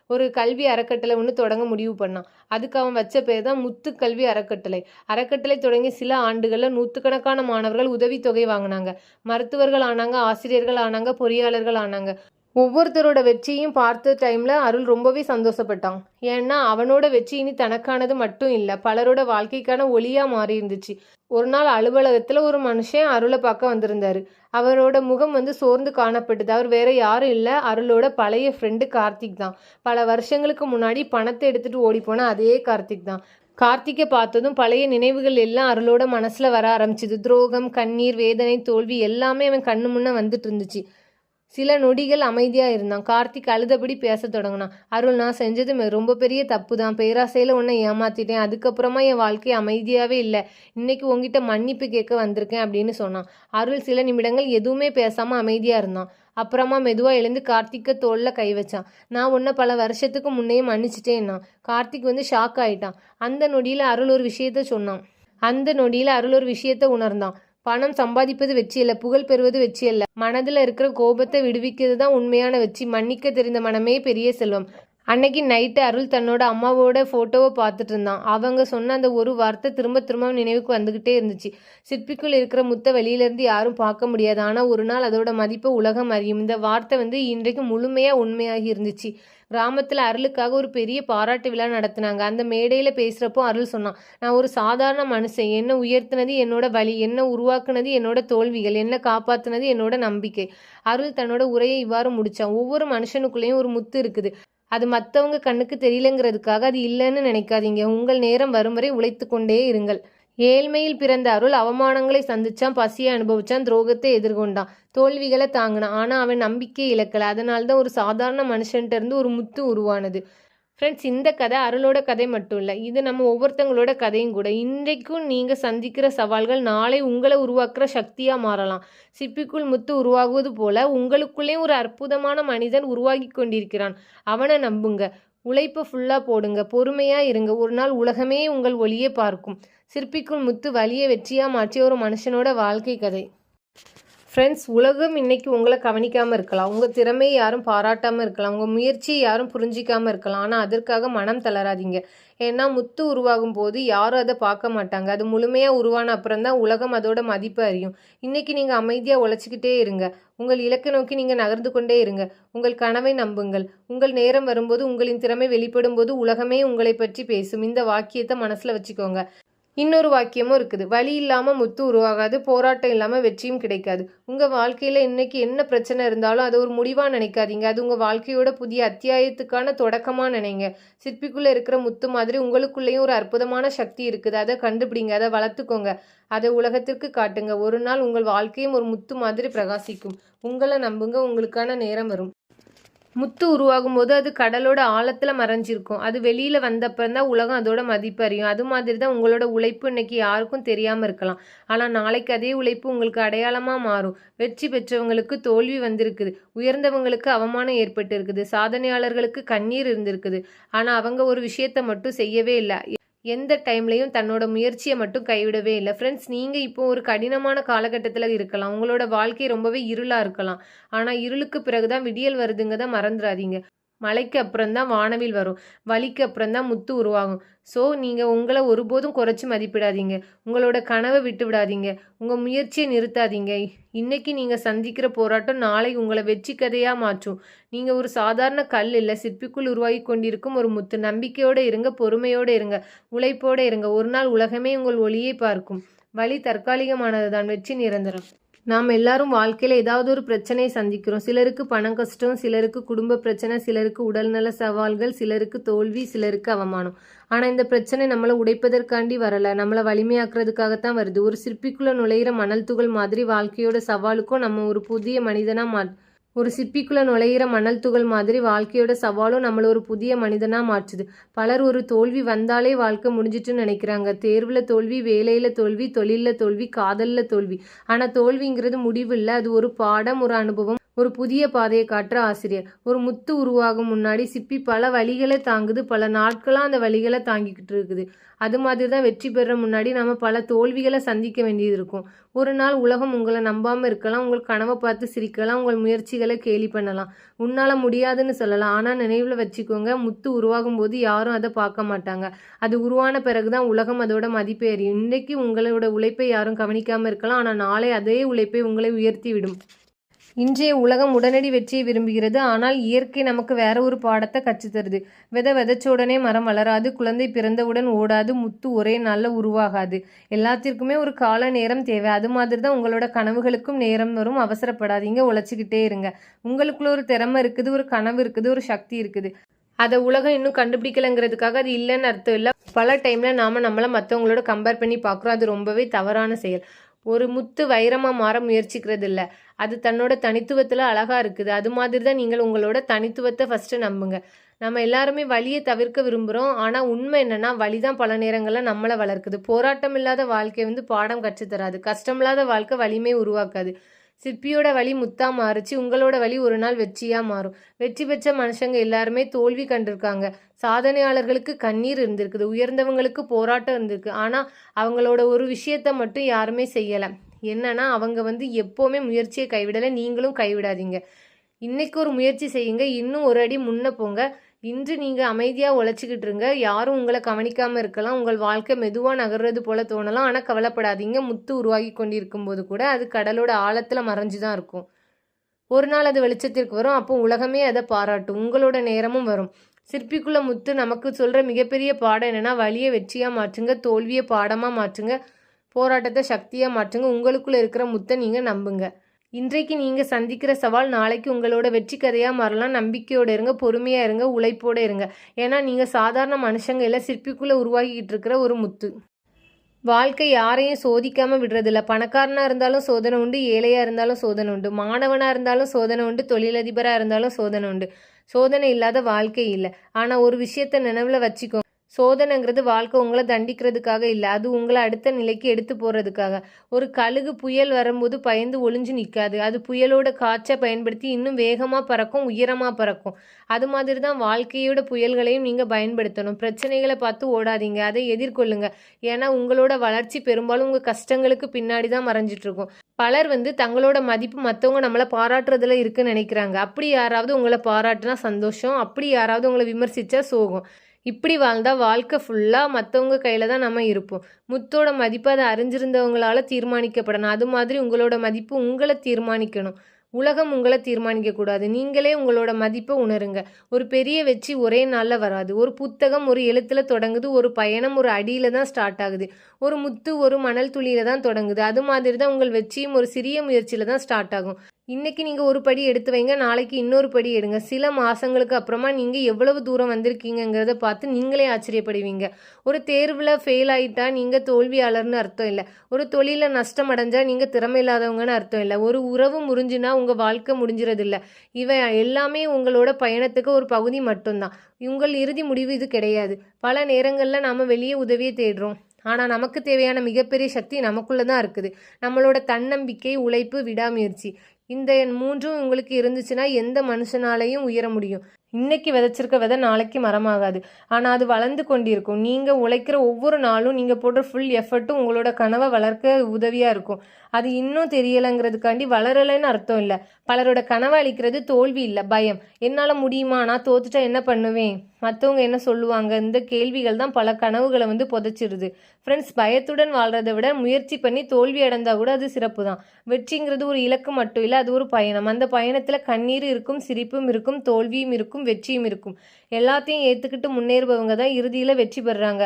ஒரு கல்வி அறக்கட்டளை ஒன்று தொடங்க முடிவு பண்ணான். அதுக்கு அவன் வச்ச பேர் தான் முத்து கல்வி அறக்கட்டளை. அறக்கட்டளை தொடங்கி சில ஆண்டுகளில் நூற்றுக்கணக்கான மாணவர்கள் உதவித்தொகை வாங்கினாங்க. மருத்துவர்கள் ஆனாங்க, ஆசிரியர்கள் ஆனாங்க, பொறியாளர்கள் ஆனாங்க. ஒவ்வொருத்தரோட வெற்றியும் பார்த்த டைமில் அருள் ரொம்பவே சந்தோஷப்பட்டான். ஏன்னா அவனோட வெற்றி இனி தனக்கானது மட்டும் இல்லை, பலரோட வாழ்க்கைக்கான ஒளியாக மாறி இருந்துச்சு. ஒரு நாள் அலுவலகத்தில் ஒரு மனுஷன் அருளை பார்க்க வந்திருந்தாரு. அவரோட முகம் சோர்ந்து காணப்பட்டது. அவர் வேற யாரும் இல்லை, அருளோட பழைய ஃப்ரெண்டு கார்த்திக் தான். பல வருஷங்களுக்கு முன்னாடி பணத்தை எடுத்துகிட்டு ஓடிப்போன அதே கார்த்திக் தான். கார்த்திகை பார்த்ததும் பழைய நினைவுகள் எல்லாம் அருளோட மனசில் வர ஆரம்பிச்சிது. துரோகம், கண்ணீர், வேதனை, தோல்வி எல்லாமே அவன் கண்ணு முன்னே வந்துட்டு இருந்துச்சு. சில நொடிகள் அமைதியாக இருந்தான். கார்த்திக் அழுதபடி பேச தொடங்கினான். அருள், நான் செஞ்சது ரொம்ப பெரிய தப்பு தான். பேராசையில் உன்னை ஏமாத்திட்டேன். அதுக்கப்புறமா என் வாழ்க்கை அமைதியாகவே இல்லை. இன்னைக்கு உங்ககிட்ட மன்னிப்பு கேட்க வந்திருக்கேன் அப்படின்னு சொன்னான். அருள் சில நிமிடங்கள் எதுவுமே பேசாமல் அமைதியாக இருந்தான். அப்புறமா மெதுவாக எழுந்து கார்த்திக்கை தோளில் கை வச்சான். நான் உன்னை பல வருஷத்துக்கு முன்னையே மன்னிச்சிட்டேன்னா. கார்த்திக் ஷாக் ஆகிட்டான். அந்த நொடியில் அருள் ஒரு விஷயத்தை உணர்ந்தான். பணம் சம்பாதிப்பது வெற்றி இல்லை, புகழ் பெறுவது வெற்றி இல்லை. மனதில் இருக்கிற கோபத்தை விடுவிக்கிறது தான் உண்மையான வெற்றி. மன்னிக்க தெரிந்த மனமே பெரிய செல்வம். அன்னைக்கு நைட்டு அருள் தன்னோட அம்மாவோட ஃபோட்டோவை பார்த்துட்டு இருந்தான். அவங்க சொன்ன அந்த ஒரு வார்த்தை திரும்ப திரும்ப நினைவுக்கு வந்துக்கிட்டே இருந்துச்சு. சிற்பிக்குள் இருக்கிற முத்தை வெளியிலேருந்து யாரும் பார்க்க முடியாது, ஆனால் ஒரு நாள் அதோட மதிப்பை உலகம் அறியும். இந்த வார்த்தை இன்றைக்கு முழுமையாக உண்மையாகி இருந்துச்சு. கிராமத்தில் அருளுக்காக ஒரு பெரிய பாராட்டு விழா நடத்தினாங்க. அந்த மேடையில் பேசுகிறப்போ அருள் சொன்னான், நான் ஒரு சாதாரண மனுஷன். என்னை உயர்த்தினது என்னோட வலி, என்னை உருவாக்குனது என்னோட தோல்விகள், என்னை காப்பாற்றினது என்னோட நம்பிக்கை. அருள் தன்னோட உரையை இவ்வாறு முடித்தான். ஒவ்வொரு மனுஷனுக்குள்ளேயும் ஒரு முத்து இருக்குது. அது மற்றவங்க கண்ணுக்கு தெரியலங்கிறதுக்காக அது இல்லைன்னு நினைக்காதீங்க. உங்கள் நேரம் வரும் வரை உழைத்து கொண்டே இருங்கள். ஏழ்மையில் பிறந்த அருள் அவமானங்களை சந்திச்சான், பசியை அனுபவிச்சான், துரோகத்தை எதிர்கொண்டான், தோல்விகளை தாங்கினான். ஆனால் அவன் நம்பிக்கை இழக்கலை. அதனால்தான் ஒரு சாதாரண மனுஷன்ட்டு இருந்து ஒரு முத்து உருவானது. ஃப்ரெண்ட்ஸ், இந்த கதை அருளோட கதை மட்டும் இல்லை, இது நம்ம ஒவ்வொருத்தங்களோட கதையும் கூட. இன்றைக்கும் நீங்கள் சந்திக்கிற சவால்கள் நாளை உங்களை உருவாக்குற சக்தியாக மாறலாம். சிப்பிக்குள் முத்து உருவாகுவது போல உங்களுக்குள்ளேயும் ஒரு அற்புதமான மனிதன் உருவாகி கொண்டிருக்கிறான். அவனை நம்புங்க. உழைப்பை ஃபுல்லாக போடுங்க. பொறுமையாக இருங்க. ஒரு நாள் உலகமே உங்கள் ஒளியை பார்க்கும். சிற்பிக்குள் முத்து வலியை வெற்றியாக மாற்றிய ஒரு மனுஷனோட வாழ்க்கை கதை. ஃப்ரெண்ட்ஸ், உலகம் இன்னைக்கு உங்களை கவனிக்காமல் இருக்கலாம். உங்கள் திறமையை யாரும் பாராட்டாமல் இருக்கலாம். உங்கள் முயற்சியை யாரும் புரிஞ்சிக்காமல் இருக்கலாம். ஆனால் அதற்காக மனம் தளராதீங்க. ஏன்னா முத்து உருவாகும் போது யாரும் அதை பார்க்க மாட்டாங்க. அது முழுமையாக உருவான அப்புறம் தான் உலகம் அதோட மதிப்பு அறியும். இன்றைக்கி நீங்கள் அமைதியாக உழைச்சிக்கிட்டே இருங்க. உங்கள் இலக்கை நோக்கி நீங்கள் நகர்ந்து கொண்டே இருங்க. உங்கள் கனவை நம்புங்கள். உங்கள் நேரம் வரும்போது, உங்களின் திறமை வெளிப்படும் போது உலகமே உங்களை பற்றி பேசும். இந்த வாக்கியத்தை மனசில் வச்சுக்கோங்க. இன்னொரு வாக்கியமும் இருக்குது, வலி இல்லாமல் முத்து உருவாகாது, போராட்டம் இல்லாமல் வெற்றியும் கிடைக்காது. உங்கள் வாழ்க்கையில் இன்னைக்கு என்ன பிரச்சனை இருந்தாலும் அதை ஒரு முடிவாக நினைக்காதீங்க. அது உங்கள் வாழ்க்கையோட புதிய அத்தியாயத்துக்கான தொடக்கமாக நினைங்க. சிற்பிக்குள்ளே இருக்கிற முத்து மாதிரி உங்களுக்குள்ளேயும் ஒரு அற்புதமான சக்தி இருக்குது. அதை கண்டுபிடிங்க, அதை வளர்த்துக்கோங்க, அதை உலகத்திற்கு காட்டுங்க. ஒரு நாள் உங்கள் வாழ்க்கையும் ஒரு முத்து மாதிரி பிரகாசிக்கும். உங்களை நம்புங்க, உங்களுக்கான நேரம் வரும். முத்து உருவாகும் போது அது கடலோட ஆழத்துல மறைஞ்சிருக்கும். அது வெளியில வந்தப்பந்தான் உலகம் அதோட மதிப்பு அறியும். அது மாதிரி தான் உங்களோட உழைப்பு இன்னைக்கு யாருக்கும் தெரியாம இருக்கலாம். ஆனா நாளைக்கு அதே உழைப்பு உங்களுக்கு அடையாளமா மாறும். வெற்றி பெற்றவங்களுக்கு தோல்வி வந்திருக்குது. உயர்ந்தவங்களுக்கு அவமானம் ஏற்பட்டு இருக்குது. சாதனையாளர்களுக்கு கண்ணீர் இருந்திருக்குது. ஆனா அவங்க ஒரு விஷயத்த மட்டும் செய்யவே இல்லை. எந்த டைம்லையும் தன்னோட முயற்சியை மட்டும் கைவிடவே இல்லை. ஃப்ரெண்ட்ஸ், நீங்கள் இப்போ ஒரு கடினமான காலகட்டத்தில் இருக்கலாம். உங்களோட வாழ்க்கை ரொம்பவே இருளாக இருக்கலாம். ஆனால் இருளுக்கு பிறகுதான் விடியல் வருதுங்க தான் மறந்துடாதீங்க. மழைக்கு அப்புறம் தான் வானவில் வரும். வலிக்கு அப்புறம் தான் முத்து உருவாகும். ஸோ நீங்கள் உங்களை ஒருபோதும் குறைச்சி மதிப்பிடாதீங்க. உங்களோட கனவை விட்டு விடாதீங்க. உங்கள் முயற்சியை நிறுத்தாதீங்க. இன்னைக்கு நீங்கள் சந்திக்கிற போராட்டம் நாளை உங்களை வெற்றி கதையாக மாற்றும். நீங்கள் ஒரு சாதாரண கல் இல்லை, சிற்பிக்குள் உருவாகி கொண்டிருக்கும் ஒரு முத்து. நம்பிக்கையோடு இருங்க, பொறுமையோடு இருங்க, உழைப்போடு இருங்க. ஒரு நாள் உலகமே உங்கள் ஒளியை பார்க்கும். வலி தற்காலிகமானது தான், வெற்றி நிரந்தரம். நாம் எல்லாரும் வாழ்க்கையில் ஏதாவது ஒரு பிரச்சனையை சந்திக்கிறோம். சிலருக்கு பண கஷ்டம், சிலருக்கு குடும்ப பிரச்சனை, சிலருக்கு உடல்நல சவால்கள், சிலருக்கு தோல்வி, சிலருக்கு அவமானம். ஆனால் இந்த பிரச்சனை நம்மளை உடைப்பதற்காண்டி வரலை, நம்மளை வலிமையாக்குறதுக்காகத்தான் வருது. ஒரு சிற்பிக்குள்ளே நுழையிற மணல் துகள் மாதிரி வாழ்க்கையோட சவாலுக்கும் நம்ம ஒரு புதிய மனிதனாக ஒரு சிற்பிக்குள்ளே நுழையிற மணல் துகள் மாதிரி வாழ்க்கையோட சவாலும் நம்மளை ஒரு புதிய மனிதனாக மாற்றுது. பலர் ஒரு தோல்வி வந்தாலே வாழ்க்கை முடிஞ்சிட்டுன்னு நினைக்கிறாங்க. தேர்வில் தோல்வி, வேலையில் தோல்வி, தொழிலில் தோல்வி, காதலில் தோல்வி. ஆனால் தோல்விங்கிறது முடிவு இல்லை, அது ஒரு பாடம், ஒரு அனுபவம், ஒரு புதிய பாதையை காட்டுற ஆசிரியர். ஒரு முத்து உருவாகும் முன்னாடி சிப்பி பல வழிகளை தாங்குது, பல நாட்களாக அந்த வழிகளை தாங்கிக்கிட்டு இருக்குது. அது மாதிரி தான் வெற்றி பெற முன்னாடி நம்ம பல தோல்விகளை சந்திக்க வேண்டியது இருக்கும். ஒரு நாள் உலகம் உங்களை நம்பாமல் இருக்கலாம், உங்கள் கனவை பார்த்து சிரிக்கலாம், உங்கள் முயற்சிகளை கேலி பண்ணலாம், உன்னால் முடியாதுன்னு சொல்லலாம். ஆனால் நினைவில் வச்சுக்கோங்க, முத்து உருவாகும் போது யாரும் அதை பார்க்க மாட்டாங்க. அது உருவான பிறகுதான் உலகம் அதோட மதிப்பை அறியும். இன்றைக்கு உங்களோட உழைப்பை யாரும் கவனிக்காமல் இருக்கலாம், ஆனால் நாளை அதே உழைப்பை உங்களை உயர்த்தி விடும். இன்றைய உலகம் உடனடி வெற்றியை விரும்புகிறது. ஆனால் இயற்கை நமக்கு வேற ஒரு பாடத்தை கற்றுத்தருது. விதைச்ச உடனே மரம் வளராது, குழந்தை பிறந்தவுடன் ஓடாது, முத்து ஒரே நாளில் உருவாகாது. எல்லாத்திற்குமே ஒரு கால நேரம் தேவை. அது மாதிரி தான் உங்களோட கனவுகளுக்கும் நேரம் வரும். அவசரப்படாதீங்க, உழைச்சிக்கிட்டே இருங்க. உங்களுக்குள்ள ஒரு திறமை இருக்குது, ஒரு கனவு இருக்குது, ஒரு சக்தி இருக்குது. அதை உலகம் இன்னும் கண்டுபிடிக்கலைங்கிறதுக்காக அது இல்லைன்னு அர்த்தம் இல்லை. பல டைமில் நாம் நம்மளை மற்றவங்களோட கம்பேர் பண்ணி பார்க்குறோம். அது ரொம்பவே தவறான செயல். ஒரு முத்து வைரமாக மாற முயற்சிக்கிறது இல்லை, அது தன்னோட தனித்துவத்தில் அழகாக இருக்குது. அது மாதிரி தான் நீங்கள் உங்களோட தனித்துவத்தை ஃபஸ்ட்டு நம்புங்க. நம்ம எல்லாருமே வலியை தவிர்க்க விரும்புகிறோம். ஆனால் உண்மை என்னென்னா, வலி தான் பல நேரங்களில் நம்மளை வளர்க்குது. போராட்டம் இல்லாத வாழ்க்கை பாடம் கற்றுத்தராது. கஷ்டமில்லாத வாழ்க்கை வலிமை உருவாக்காது. சிற்பியோட வழி முத்தா மாறுச்சு, உங்களோட வழி ஒரு நாள் வெற்றியாக மாறும். வெற்றி பெற்ற மனுஷங்க எல்லாருமே தோல்வி கண்டிருக்காங்க. சாதனையாளர்களுக்கு கண்ணீர் இருந்திருக்குது, உயர்ந்தவங்களுக்கு போராட்டம் இருந்திருக்கு. ஆனால் அவங்களோட ஒரு விஷயத்த மட்டும் யாருமே செய்யலை. என்னன்னா, அவங்க எப்போவுமே முயற்சியை கைவிடலை. நீங்களும் கைவிடாதீங்க. இன்னைக்கு ஒரு முயற்சி செய்யுங்க, இன்னும் ஒரு அடி முன்ன போங்க. இன்று நீங்கள் அமைதியாக உழைச்சிக்கிட்டு இருங்க. யாரும் உங்களை கவனிக்காமல் இருக்கலாம். உங்கள் வாழ்க்கை மெதுவாக நகர்றது போல தோணலாம். ஆனால் கவலைப்படாதீங்க, முத்து உருவாகி கொண்டிருக்கும் போது கூட அது கடலோட ஆழத்தில் மறைஞ்சு தான் இருக்கும். ஒரு நாள் அது வெளிச்சத்திற்கு வரும். அப்போ உலகமே அதை பாராட்டும். உங்களோட நேரமும் வரும். சிற்பிக்குள்ள முத்து நமக்கு சொல்கிற மிகப்பெரிய பாடம் என்னென்னா, வலியை வெற்றியாக மாற்றுங்க, தோல்வியை பாடமாக மாற்றுங்க, போராட்டத்தை சக்தியாக மாற்றுங்க. உங்களுக்குள்ளே இருக்கிற முத்தை நீங்கள் நம்புங்க. இன்றைக்கு நீங்கள் சந்திக்கிற சவால் நாளைக்கு உங்களோட வெற்றி கதையாக மாறலாம். நம்பிக்கையோடு இருங்க, பொறுமையாக இருங்க, உழைப்போடு இருங்க. ஏன்னா நீங்கள் சாதாரண மனுஷங்க இல்லை, சிற்பிக்குள்ளே உருவாகிக்கிட்டு இருக்கிற ஒரு முத்து. வாழ்க்கை யாரையும் சோதிக்காமல் விடுறதில்ல. பணக்காரனாக இருந்தாலும் சோதனை உண்டு, ஏழையாக இருந்தாலும் சோதனை உண்டு, மாணவனாக இருந்தாலும் சோதனை உண்டு, தொழிலதிபராக இருந்தாலும் சோதனை உண்டு. சோதனை இல்லாத வாழ்க்கை இல்லை. ஆனால் ஒரு விஷயத்த நினைவில் வச்சுக்கோ, சோதனைங்கிறது வாழ்க்கை உங்களை தண்டிக்கிறதுக்காக இல்லை, அது உங்களை அடுத்த நிலைக்கு எடுத்து போகிறதுக்காக. ஒரு கழுகு புயல் வரும்போது பயந்து ஒளிஞ்சு நிற்காது. அது புயலோட காற்றை பயன்படுத்தி இன்னும் வேகமாக பறக்கும், உயரமாக பறக்கும். அது மாதிரி தான் வாழ்க்கையோட புயல்களையும் நீங்கள் பயன்படுத்தணும். பிரச்சனைகளை பார்த்து ஓடாதீங்க, அதை எதிர்கொள்ளுங்க. ஏன்னா உங்களோட வளர்ச்சி பெரும்பாலும் உங்கள் கஷ்டங்களுக்கு பின்னாடி தான் மறைஞ்சிட்ருக்கும். பலர் தங்களோட மதிப்பு மற்றவங்க நம்மளை பாராட்டுறதுல இருக்குன்னு நினைக்கிறாங்க. அப்படி யாராவது உங்களை பாராட்டுனா சந்தோஷம், அப்படி யாராவது உங்களை விமர்சித்தா சோகம். இப்படி வாழ்ந்தால் வாழ்க்கை ஃபுல்லாக மற்றவங்க கையில் தான் நம்ம இருப்போம். முத்தோட மதிப்பு அதை அறிஞ்சிருந்தவங்களால தீர்மானிக்கப்படணும். அது மாதிரி உங்களோட மதிப்பு உங்களை தீர்மானிக்கணும். உலகம் உங்களை தீர்மானிக்கக்கூடாது. நீங்களே உங்களோட மதிப்பை உணருங்க. ஒரு பெரிய வெற்றி ஒரே நாளில் வராது. ஒரு புத்தகம் ஒரு எழுத்தில் தொடங்குது, ஒரு பயணம் ஒரு அடியில் தான் ஸ்டார்ட் ஆகுது, ஒரு முத்து ஒரு மணல் துளியில் தான் தொடங்குது. அது மாதிரி தான் உங்கள் வெற்றியும் ஒரு சிறிய முயற்சியில் தான் ஸ்டார்ட் ஆகும். இன்னைக்கு நீங்கள் ஒரு படி எடுத்து வைங்க, நாளைக்கு இன்னொரு படி எடுங்க. சில மாதங்களுக்கு அப்புறமா நீங்கள் எவ்வளவு தூரம் வந்திருக்கீங்கிறத பார்த்து நீங்களே ஆச்சரியப்படுவீங்க. ஒரு தேர்வில் ஃபெயில் ஆகிட்டா நீங்கள் தோல்வியாளர்னு அர்த்தம் இல்லை. ஒரு தொழிலில் நஷ்டம் அடைஞ்சால் நீங்கள் திறமை இல்லாதவங்கன்னு அர்த்தம் இல்லை. ஒரு உறவு முறிஞ்சுனா உங்கள் வாழ்க்கை முடிஞ்சிறது இல்லை. இவை எல்லாமே உங்களோட பயணத்துக்கு ஒரு பகுதி மட்டும்தான். உங்கள் இறுதி முடிவு இது கிடையாது. பல நேரங்களில் நாம் வெளியே உதவியை தேடுறோம். ஆனால் நமக்கு தேவையான மிகப்பெரிய சக்தி நமக்குள்ளே தான் இருக்குது. நம்மளோட தன்னம்பிக்கை, உழைப்பு, விடாமுயற்சி. இந்த 3ம் உங்களுக்கு இருந்துச்சுன்னா எந்த மனுஷனாலையும் உயர முடியும். இன்னைக்கு விதைச்சிருக்க விதை நாளைக்கு மரமாகாது, ஆனால் அது வளர்ந்து கொண்டிருக்கும். நீங்கள் உழைக்கிற ஒவ்வொரு நாளும் நீங்கள் போடுற ஃபுல் எஃபர்ட்டும் உங்களோட கனவை வளர்க்க உதவியாக இருக்கும். அது இன்னும் தெரியலைங்கிறதுக்காண்டி வளரலைன்னு அர்த்தம் இல்லை. பலரோட கனவை அளிக்கிறது தோல்வி இல்லை, பயம். என்னால் முடியுமா, நான் தோத்துட்டா என்ன பண்ணுவேன், மற்றவங்க என்ன சொல்லுவாங்க, இந்த கேள்விகள் தான் பல கனவுகளை புதைச்சிருது. ஃப்ரெண்ட்ஸ், பயத்துடன் வாழ்கிறத விட முயற்சி பண்ணி தோல்வி அடைந்தால் கூட அது சிறப்பு தான். வெற்றிங்கிறது ஒரு இலக்கு மட்டும் இல்லை, அது ஒரு பயணம். அந்த பயணத்தில் கண்ணீர் இருக்கும், சிரிப்பும் இருக்கும், தோல்வியும் இருக்கும், வெற்றியும் இருக்கும். எல்லாத்தையும் ஏற்றுக்கிட்டு முன்னேறுபவங்க தான் இறுதியில் வெற்றி பெறுறாங்க.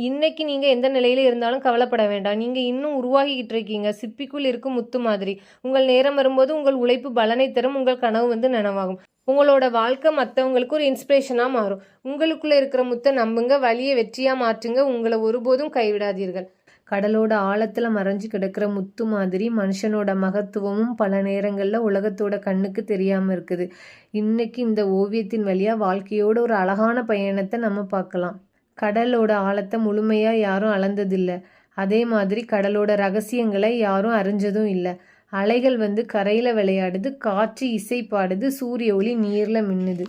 இன்னைக்கு நீங்கள் எந்த நிலையில் இருந்தாலும் கவலைப்பட வேண்டாம். நீங்கள் இன்னும் உருவாகிக்கிட்டு இருக்கீங்க, சிப்பிக்குள் இருக்கும் முத்து மாதிரி. உங்கள் நேரம் வரும்போது உங்கள் உழைப்பு பலனை தரும், உங்கள் கனவு நனவாகும். உங்களோட வாழ்க்கை மற்றவங்களுக்கு ஒரு இன்ஸ்பிரேஷனாக மாறும். உங்களுக்குள்ளே இருக்கிற முத்தை நம்புங்க, வழியை வெற்றியாக மாற்றுங்க, உங்களை ஒருபோதும் கைவிடாதீர்கள். கடலோட ஆழத்தில் மறைஞ்சு கிடக்கிற முத்து மாதிரி மனுஷனோட மகத்துவமும் பல நேரங்களில் உலகத்தோட கண்ணுக்கு தெரியாமல் இருக்குது. இன்னைக்கு இந்த ஓவியத்தின் வழியாக வாழ்க்கையோட ஒரு அழகான பயணத்தை நம்ம பார்க்கலாம். கடலோட ஆழத்தை முழுமையாக யாரும் அளந்ததில்லை. அதே மாதிரி கடலோட ரகசியங்களை யாரும் அறிஞ்சதும் இல்லை. அலைகள் கரையில் விளையாடுது, காற்று இசை பாடுது, சூரிய ஒளி நீரில் மின்னுது.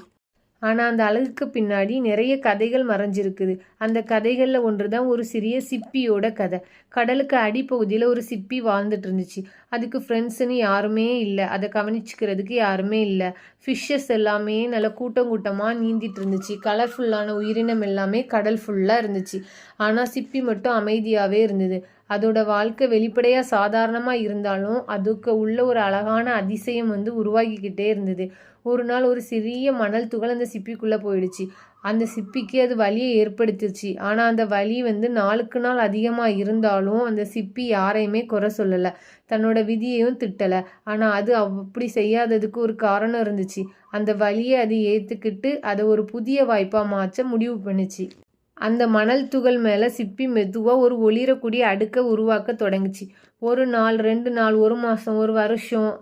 ஆனால் அந்த அழகுக்கு பின்னாடி நிறைய கதைகள் மறைஞ்சிருக்குது. அந்த கதைகளில் ஒன்று தான் ஒரு சிறிய சிப்பியோட கதை. கடலுக்கு அடிப்பகுதியில் ஒரு சிப்பி வாழ்ந்துட்டு இருந்துச்சு. அதுக்கு ஃப்ரெண்ட்ஸுன்னு யாருமே இல்லை, அதை கவனிச்சுக்கிறதுக்கு யாருமே இல்லை. ஃபிஷ்ஷஸ் எல்லாமே நல்ல கூட்டம் கூட்டமாக நீந்திட்டு இருந்துச்சு. கலர்ஃபுல்லான உயிரினம் எல்லாமே கடல் ஃபுல்லாக இருந்துச்சு. ஆனால் சிப்பி மட்டும் அமைதியாகவே இருந்தது. அதோட வாழ்க்கை வெளிப்படையாக சாதாரணமாக இருந்தாலும் அதுக்கு உள்ள ஒரு அழகான அதிசயம் உருவாகிக்கிட்டே இருந்தது. ஒரு நாள் ஒரு சிறிய மணல் துகள் அந்த சிப்பிக்குள்ளே போயிடுச்சு. அந்த சிப்பிக்கு அது வலியை ஏற்படுத்திச்சு. ஆனால் அந்த வலி நாளுக்கு நாள் அதிகமாக இருந்தாலும் அந்த சிப்பி யாரையுமே குறை சொல்லலை, தன்னோட விதியையும் திட்டலை. ஆனால் அது அப்படி செய்யாததுக்கு ஒரு காரணம் இருந்துச்சு. அந்த வலியை அது ஏற்றுக்கிட்டு அதை ஒரு புதிய வாய்ப்பாக மாற்ற முடிவு பண்ணிச்சு. அந்த மணல் துகள் மேலே சிப்பி மெதுவாக ஒரு ஒளிரக்கூடிய அடுக்கை உருவாக்க தொடங்குச்சு. ஒரு நாள், 2 நாள், 1 மாதம், 1 வருஷம்,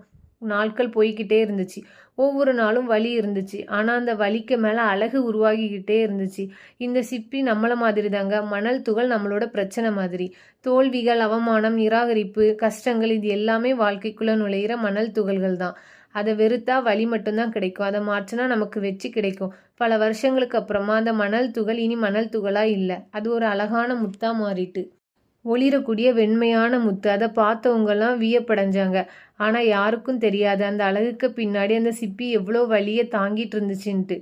நாட்கள் போய்கிட்டே இருந்துச்சு. ஒவ்வொரு நாளும் வலி இருந்துச்சு. ஆனால் அந்த வலிக்கு மேலே அழகு உருவாகிக்கிட்டே இருந்துச்சு. இந்த சிப்பி நம்மளை மாதிரி தாங்க. மணல் துகள் நம்மளோட பிரச்சனை மாதிரி. தோல்விகள், அவமானம், நிராகரிப்பு, கஷ்டங்கள், இது எல்லாமே வாழ்க்கைக்குள்ளே நுழையிற மணல் துகள்கள் தான். அதை வெறுத்தா வலி மட்டும்தான் கிடைக்கும். அதை மாற்றினா நமக்கு வெற்றி கிடைக்கும். பல வருஷங்களுக்கு அப்புறமா அந்த மணல் துகள் இனி மணல் துகளாக இல்லை, அது ஒரு அழகான முத்தாக மாறிட்டு. ஒளிரக்கூடிய வெண்மையான முத்து. அதை பார்த்தவங்கெல்லாம் வியப்படைஞ்சாங்க. ஆனால் யாருக்கும் தெரியாது அந்த அழகுக்கு பின்னாடி அந்த சிப்பி எவ்வளோ வலியை தாங்கிட்டு இருந்துச்சுன்ட்டு.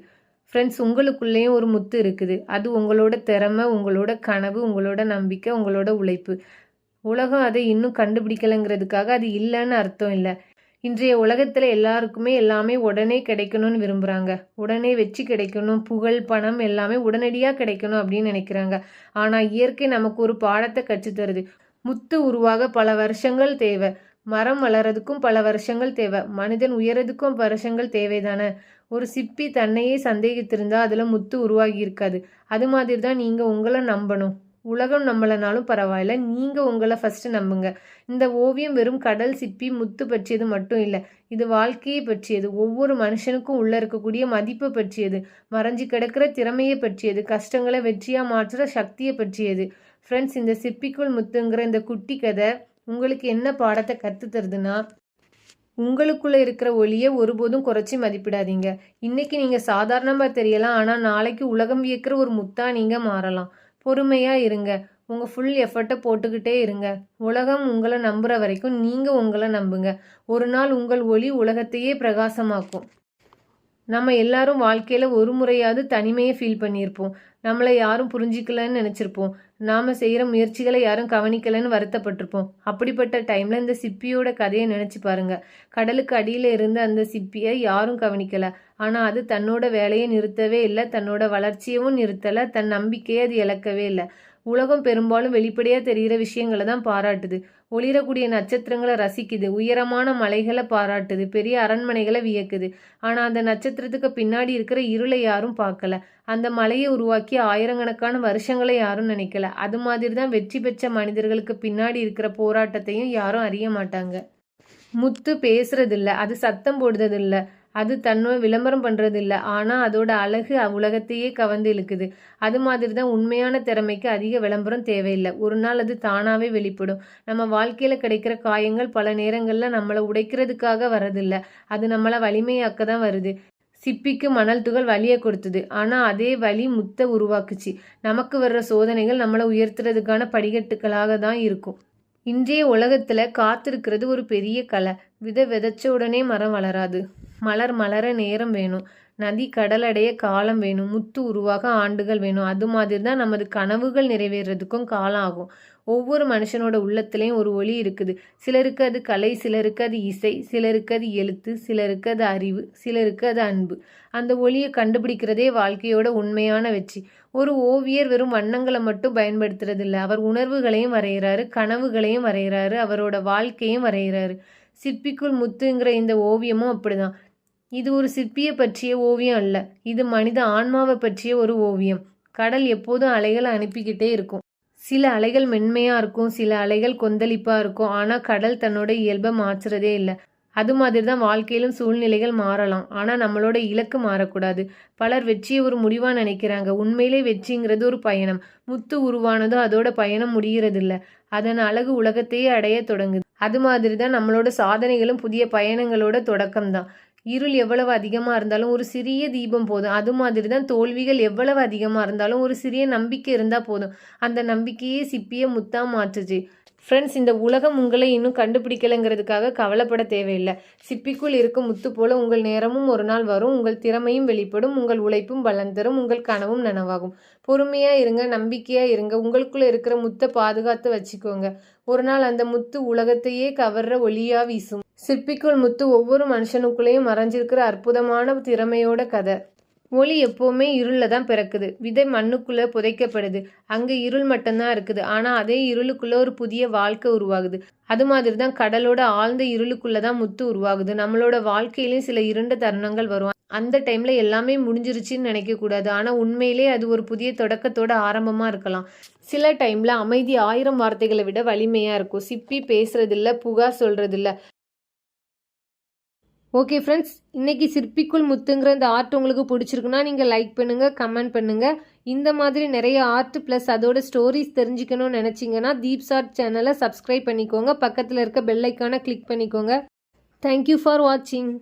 ஃப்ரெண்ட்ஸ், உங்களுக்குள்ளேயும் ஒரு முத்து இருக்குது. அது உங்களோட திறமை, உங்களோட கனவு, உங்களோட நம்பிக்கை, உங்களோட உழைப்பு. உலகம் அதை இன்னும் கண்டுபிடிக்கலைங்கிறதுக்காக அது இல்லைன்னு அர்த்தம் இல்லை. இன்றைய உலகத்தில் எல்லாருக்குமே எல்லாமே உடனே கிடைக்கணும்னு விரும்புகிறாங்க. உடனே வெற்றி கிடைக்கணும், புகழ், பணம் எல்லாமே உடனடியாக கிடைக்கணும் அப்படின்னு நினைக்கிறாங்க. ஆனால் இயற்கை நமக்கு ஒரு பாடத்தை கற்றுத்தருது. முத்து உருவாக பல வருஷங்கள் தேவை, மரம் வளர்றதுக்கும் பல வருஷங்கள் தேவை, மனிதன் உயரதுக்கும் வருஷங்கள் தேவைதானே. ஒரு சிப்பி தன்னையே சந்தேகித்திருந்தால் அதில் முத்து உருவாகி இருக்காது. அது மாதிரி தான் நீங்கள் உங்களை நம்பணும். உலகம் நம்பலைனாலும் பரவாயில்ல, நீங்கள் உங்களை ஃபஸ்ட்டு நம்புங்க. இந்த ஓவியம் வெறும் கடல், சிப்பி, முத்து பற்றியது மட்டும் இல்லை, இது வாழ்க்கையை பற்றியது. ஒவ்வொரு மனுஷனுக்கும் உள்ளே இருக்கக்கூடிய மதிப்பை பற்றியது, மறைஞ்சு கிடக்கிற திறமையை பற்றியது, கஷ்டங்களை வெற்றியாக மாற்றுற சக்தியை பற்றியது. ஃப்ரெண்ட்ஸ், இந்த சிப்பிக்குள் முத்துங்கிற இந்த குட்டி கதை உங்களுக்கு என்ன பாடத்தை கற்றுத்தருதுன்னா, உங்களுக்குள்ளே இருக்கிற ஒளியை ஒருபோதும் குறைச்சி மதிப்பிடாதீங்க. இன்றைக்கி நீங்கள் சாதாரணமாக தெரியலாம், ஆனால் நாளைக்கு உலகம் வியக்கிற ஒரு முத்தாக நீங்கள் மாறலாம். பொறுமையாக இருங்க, உங்கள் ஃபுல் எஃபர்ட்டை போட்டுக்கிட்டே இருங்க. உலகம் உங்களை நம்புகிற வரைக்கும் நீங்கள் உங்களை நம்புங்க. ஒரு நாள் உங்கள் ஒளி உலகத்தையே பிரகாசமாக்கும். நம்ம எல்லாரும் வாழ்க்கையில் ஒரு முறையாவது தனிமையை ஃபீல் பண்ணியிருப்போம். நம்மளை யாரும் புரிஞ்சிக்கலன்னு நினச்சிருப்போம். நாம் செய்கிற முயற்சிகளை யாரும் கவனிக்கலைன்னு வருத்தப்பட்டிருப்போம். அப்படிப்பட்ட டைமில் இந்த சிப்பியோட கதையை நினச்சி பாருங்கள். கடலுக்கு அடியில் இருந்த அந்த சிப்பியை யாரும் கவனிக்கலை. ஆனால் அது தன்னோட வேலையை நிறுத்தவே இல்லை, தன்னோட வளர்ச்சியவும் நிறுத்தலை, தன் நம்பிக்கையை அது இழக்கவே இல்லை. உலகம் பெரும்பாலும் வெளிப்படையாக தெரிகிற விஷயங்களை தான் பாராட்டுது. ஒளிரக்கூடிய நட்சத்திரங்களை ரசிக்குது, உயரமான மலைகளை பாராட்டுது, பெரிய அரண்மனைகளை வியக்குது. ஆனால் அந்த நட்சத்திரத்துக்கு பின்னாடி இருக்கிற இருளை யாரும் பார்க்கல. அந்த மலையை உருவாக்கி ஆயிரக்கணக்கான வருஷங்களை யாரும் நினைக்கல. அது மாதிரி தான் வெற்றி பெற்ற மனிதர்களுக்கு பின்னாடி இருக்கிற போராட்டத்தையும் யாரும் அறிய மாட்டாங்க. முத்து பேசுறதில்ல, அது சத்தம் போடுறதில்ல, அது தன்னோட விளம்பரம் பண்ணுறதில்ல. ஆனால் அதோட அழகு உலகத்தையே கவர்ந்து இழுக்குது. அது மாதிரி தான் உண்மையான திறமைக்கு அதிக விளம்பரம் தேவையில்லை. ஒரு நாள் அது தானாகவே வெளிப்படும். நம்ம வாழ்க்கையில் கிடைக்கிற காயங்கள் பல நேரங்களில் நம்மளை உடைக்கிறதுக்காக வரதில்லை, அது நம்மளை வலிமையாக்க தான் வருது. சிப்பிக்கு மணல் துகள் வலியை கொடுத்தது, ஆனால் அதே வலி முத்தை உருவாக்குச்சு. நமக்கு வர்ற சோதனைகள் நம்மளை உயர்த்துறதுக்கான படிக்கட்டுகளாக தான் இருக்கும். இன்றைய உலகத்தில் காத்திருக்கிறது ஒரு பெரிய கலை. விதைச்ச உடனே மரம் வளராது. மலர் மலர நேரம் வேணும், நதி கடலடைய காலம் வேணும், முத்து உருவாக ஆண்டுகள் வேணும். அது மாதிரி தான் நமது கனவுகள் நிறைவேறதுக்கும் காலம் ஆகும். ஒவ்வொரு மனுஷனோட உள்ளத்துலேயும் ஒரு ஒளி இருக்குது. சிலருக்கு அது கலை, சிலருக்கு அது இசை, சிலருக்கு அது எழுத்து, சிலருக்கு அது அறிவு, சிலருக்கு அது அன்பு. அந்த ஒளியை கண்டுபிடிக்கிறதே வாழ்க்கையோட உண்மையான வெற்றி. ஒரு ஓவியர் வெறும் வண்ணங்களை மட்டும் பயன்படுத்துறதில்ல, அவர் உணர்வுகளையும் வரைகிறாரு, கனவுகளையும் வரைகிறாரு, அவரோட வாழ்க்கையும் வரைகிறாரு. சிற்பிக்குள் முத்துங்கிற இந்த ஓவியமும் அப்படிதான். இது ஒரு சிற்பியை பற்றிய ஓவியம் அல்ல, இது மனித ஆன்மாவை பற்றிய ஒரு ஓவியம். கடல் எப்போதும் அலைகளை அனுப்பிக்கிட்டே இருக்கும். சில அலைகள் மென்மையாக இருக்கும், சில அலைகள் கொந்தளிப்பாக இருக்கும். ஆனால் கடல் தன்னோட இயல்பை மாற்றுறதே இல்லை. அது மாதிரி தான் வாழ்க்கையிலும் சூழ்நிலைகள் மாறலாம், ஆனால் நம்மளோட இலக்கு மாறக்கூடாது. பலர் வெற்றியை ஒரு முடிவாக நினைக்கிறாங்க. உண்மையிலே வெற்றிங்கிறது ஒரு பயணம். முத்து உருவானதும் அதோட பயணம் முடிகிறதில்ல, அதன் அழகு உலகத்தையே அடைய தொடங்குது. அது மாதிரி தான் நம்மளோட சாதனைகளும் புதிய பயணங்களோட தொடக்கம்தான். இருள் எவ்வளவு அதிகமாக இருந்தாலும் ஒரு சிறிய தீபம் போதும். அது மாதிரி தான் தோல்விகள் எவ்வளவு அதிகமாக இருந்தாலும் ஒரு சிறிய நம்பிக்கை இருந்தால் போதும். அந்த நம்பிக்கையே சிப்பியை முத்தா மாற்றுச்சு. ஃப்ரெண்ட்ஸ், இந்த உலகம் உங்களை இன்னும் கண்டுபிடிக்கலைங்கிறதுக்காக கவலைப்பட தேவையில்லை. சிப்பிக்குள் இருக்கும் முத்து போல உங்கள் நேரமும் ஒரு நாள் வரும். உங்கள் திறமையும் வெளிப்படும், உங்கள் உழைப்பும் பலன் தரும், உங்கள் கனவும் நனவாகும். பொறுமையாக இருங்க, நம்பிக்கையாக இருங்க, உங்களுக்குள்ளே இருக்கிற முத்தை பாதுகாத்து வச்சுக்கோங்க. ஒரு நாள் அந்த முத்து உலகத்தையே கவர்ற ஒளியா வீசும். சிற்பிக்குள் முத்து ஒவ்வொரு மனுஷனுக்குள்ளேயும் மறைஞ்சிருக்கிற அற்புதமான திறமையோட கதை. ஒளி எப்போவுமே இருளில் தான் பிறக்குது. விதை மண்ணுக்குள்ளே புதைக்கப்படுது, அங்கே இருள் மட்டும்தான் இருக்குது. ஆனால் அதே இருளுக்குள்ளே ஒரு புதிய வாழ்க்கை உருவாகுது. அது மாதிரி தான் கடலோட ஆழ்ந்த இருளுக்குள்ளே தான் முத்து உருவாகுது. நம்மளோட வாழ்க்கையிலையும் சில இருண்ட தருணங்கள் வரும். அந்த டைமில் எல்லாமே முடிஞ்சிருச்சுன்னு நினைக்கக்கூடாது. ஆனால் உண்மையிலே அது ஒரு புதிய தொடக்கத்தோட ஆரம்பமாக இருக்கலாம். சில டைமில் அமைதி 1000 வார்த்தைகளை விட வலிமையாக இருக்கும். சிப்பி பேசுறதில்ல, புகார் சொல்கிறதில்ல. ஓகே ஃப்ரெண்ட்ஸ், இன்றைக்கி சிற்பிக்குள் முத்துங்கிற இந்த ஆர்ட் உங்களுக்கு பிடிச்சிருக்குன்னா நீங்கள் லைக் பண்ணுங்கள், கமெண்ட் பண்ணுங்கள். இந்த மாதிரி நிறைய ஆர்ட் ப்ளஸ் அதோட ஸ்டோரிஸ் தெரிஞ்சுக்கணும்னு நினச்சிங்கன்னா தீப்ஸ் ஆர்ட் சேனலை சப்ஸ்கிரைப் பண்ணிக்கோங்க. பக்கத்தில் இருக்க பெல் ஐக்கானை கிளிக் பண்ணிக்கோங்க. தேங்க்யூ ஃபார் வாட்சிங்.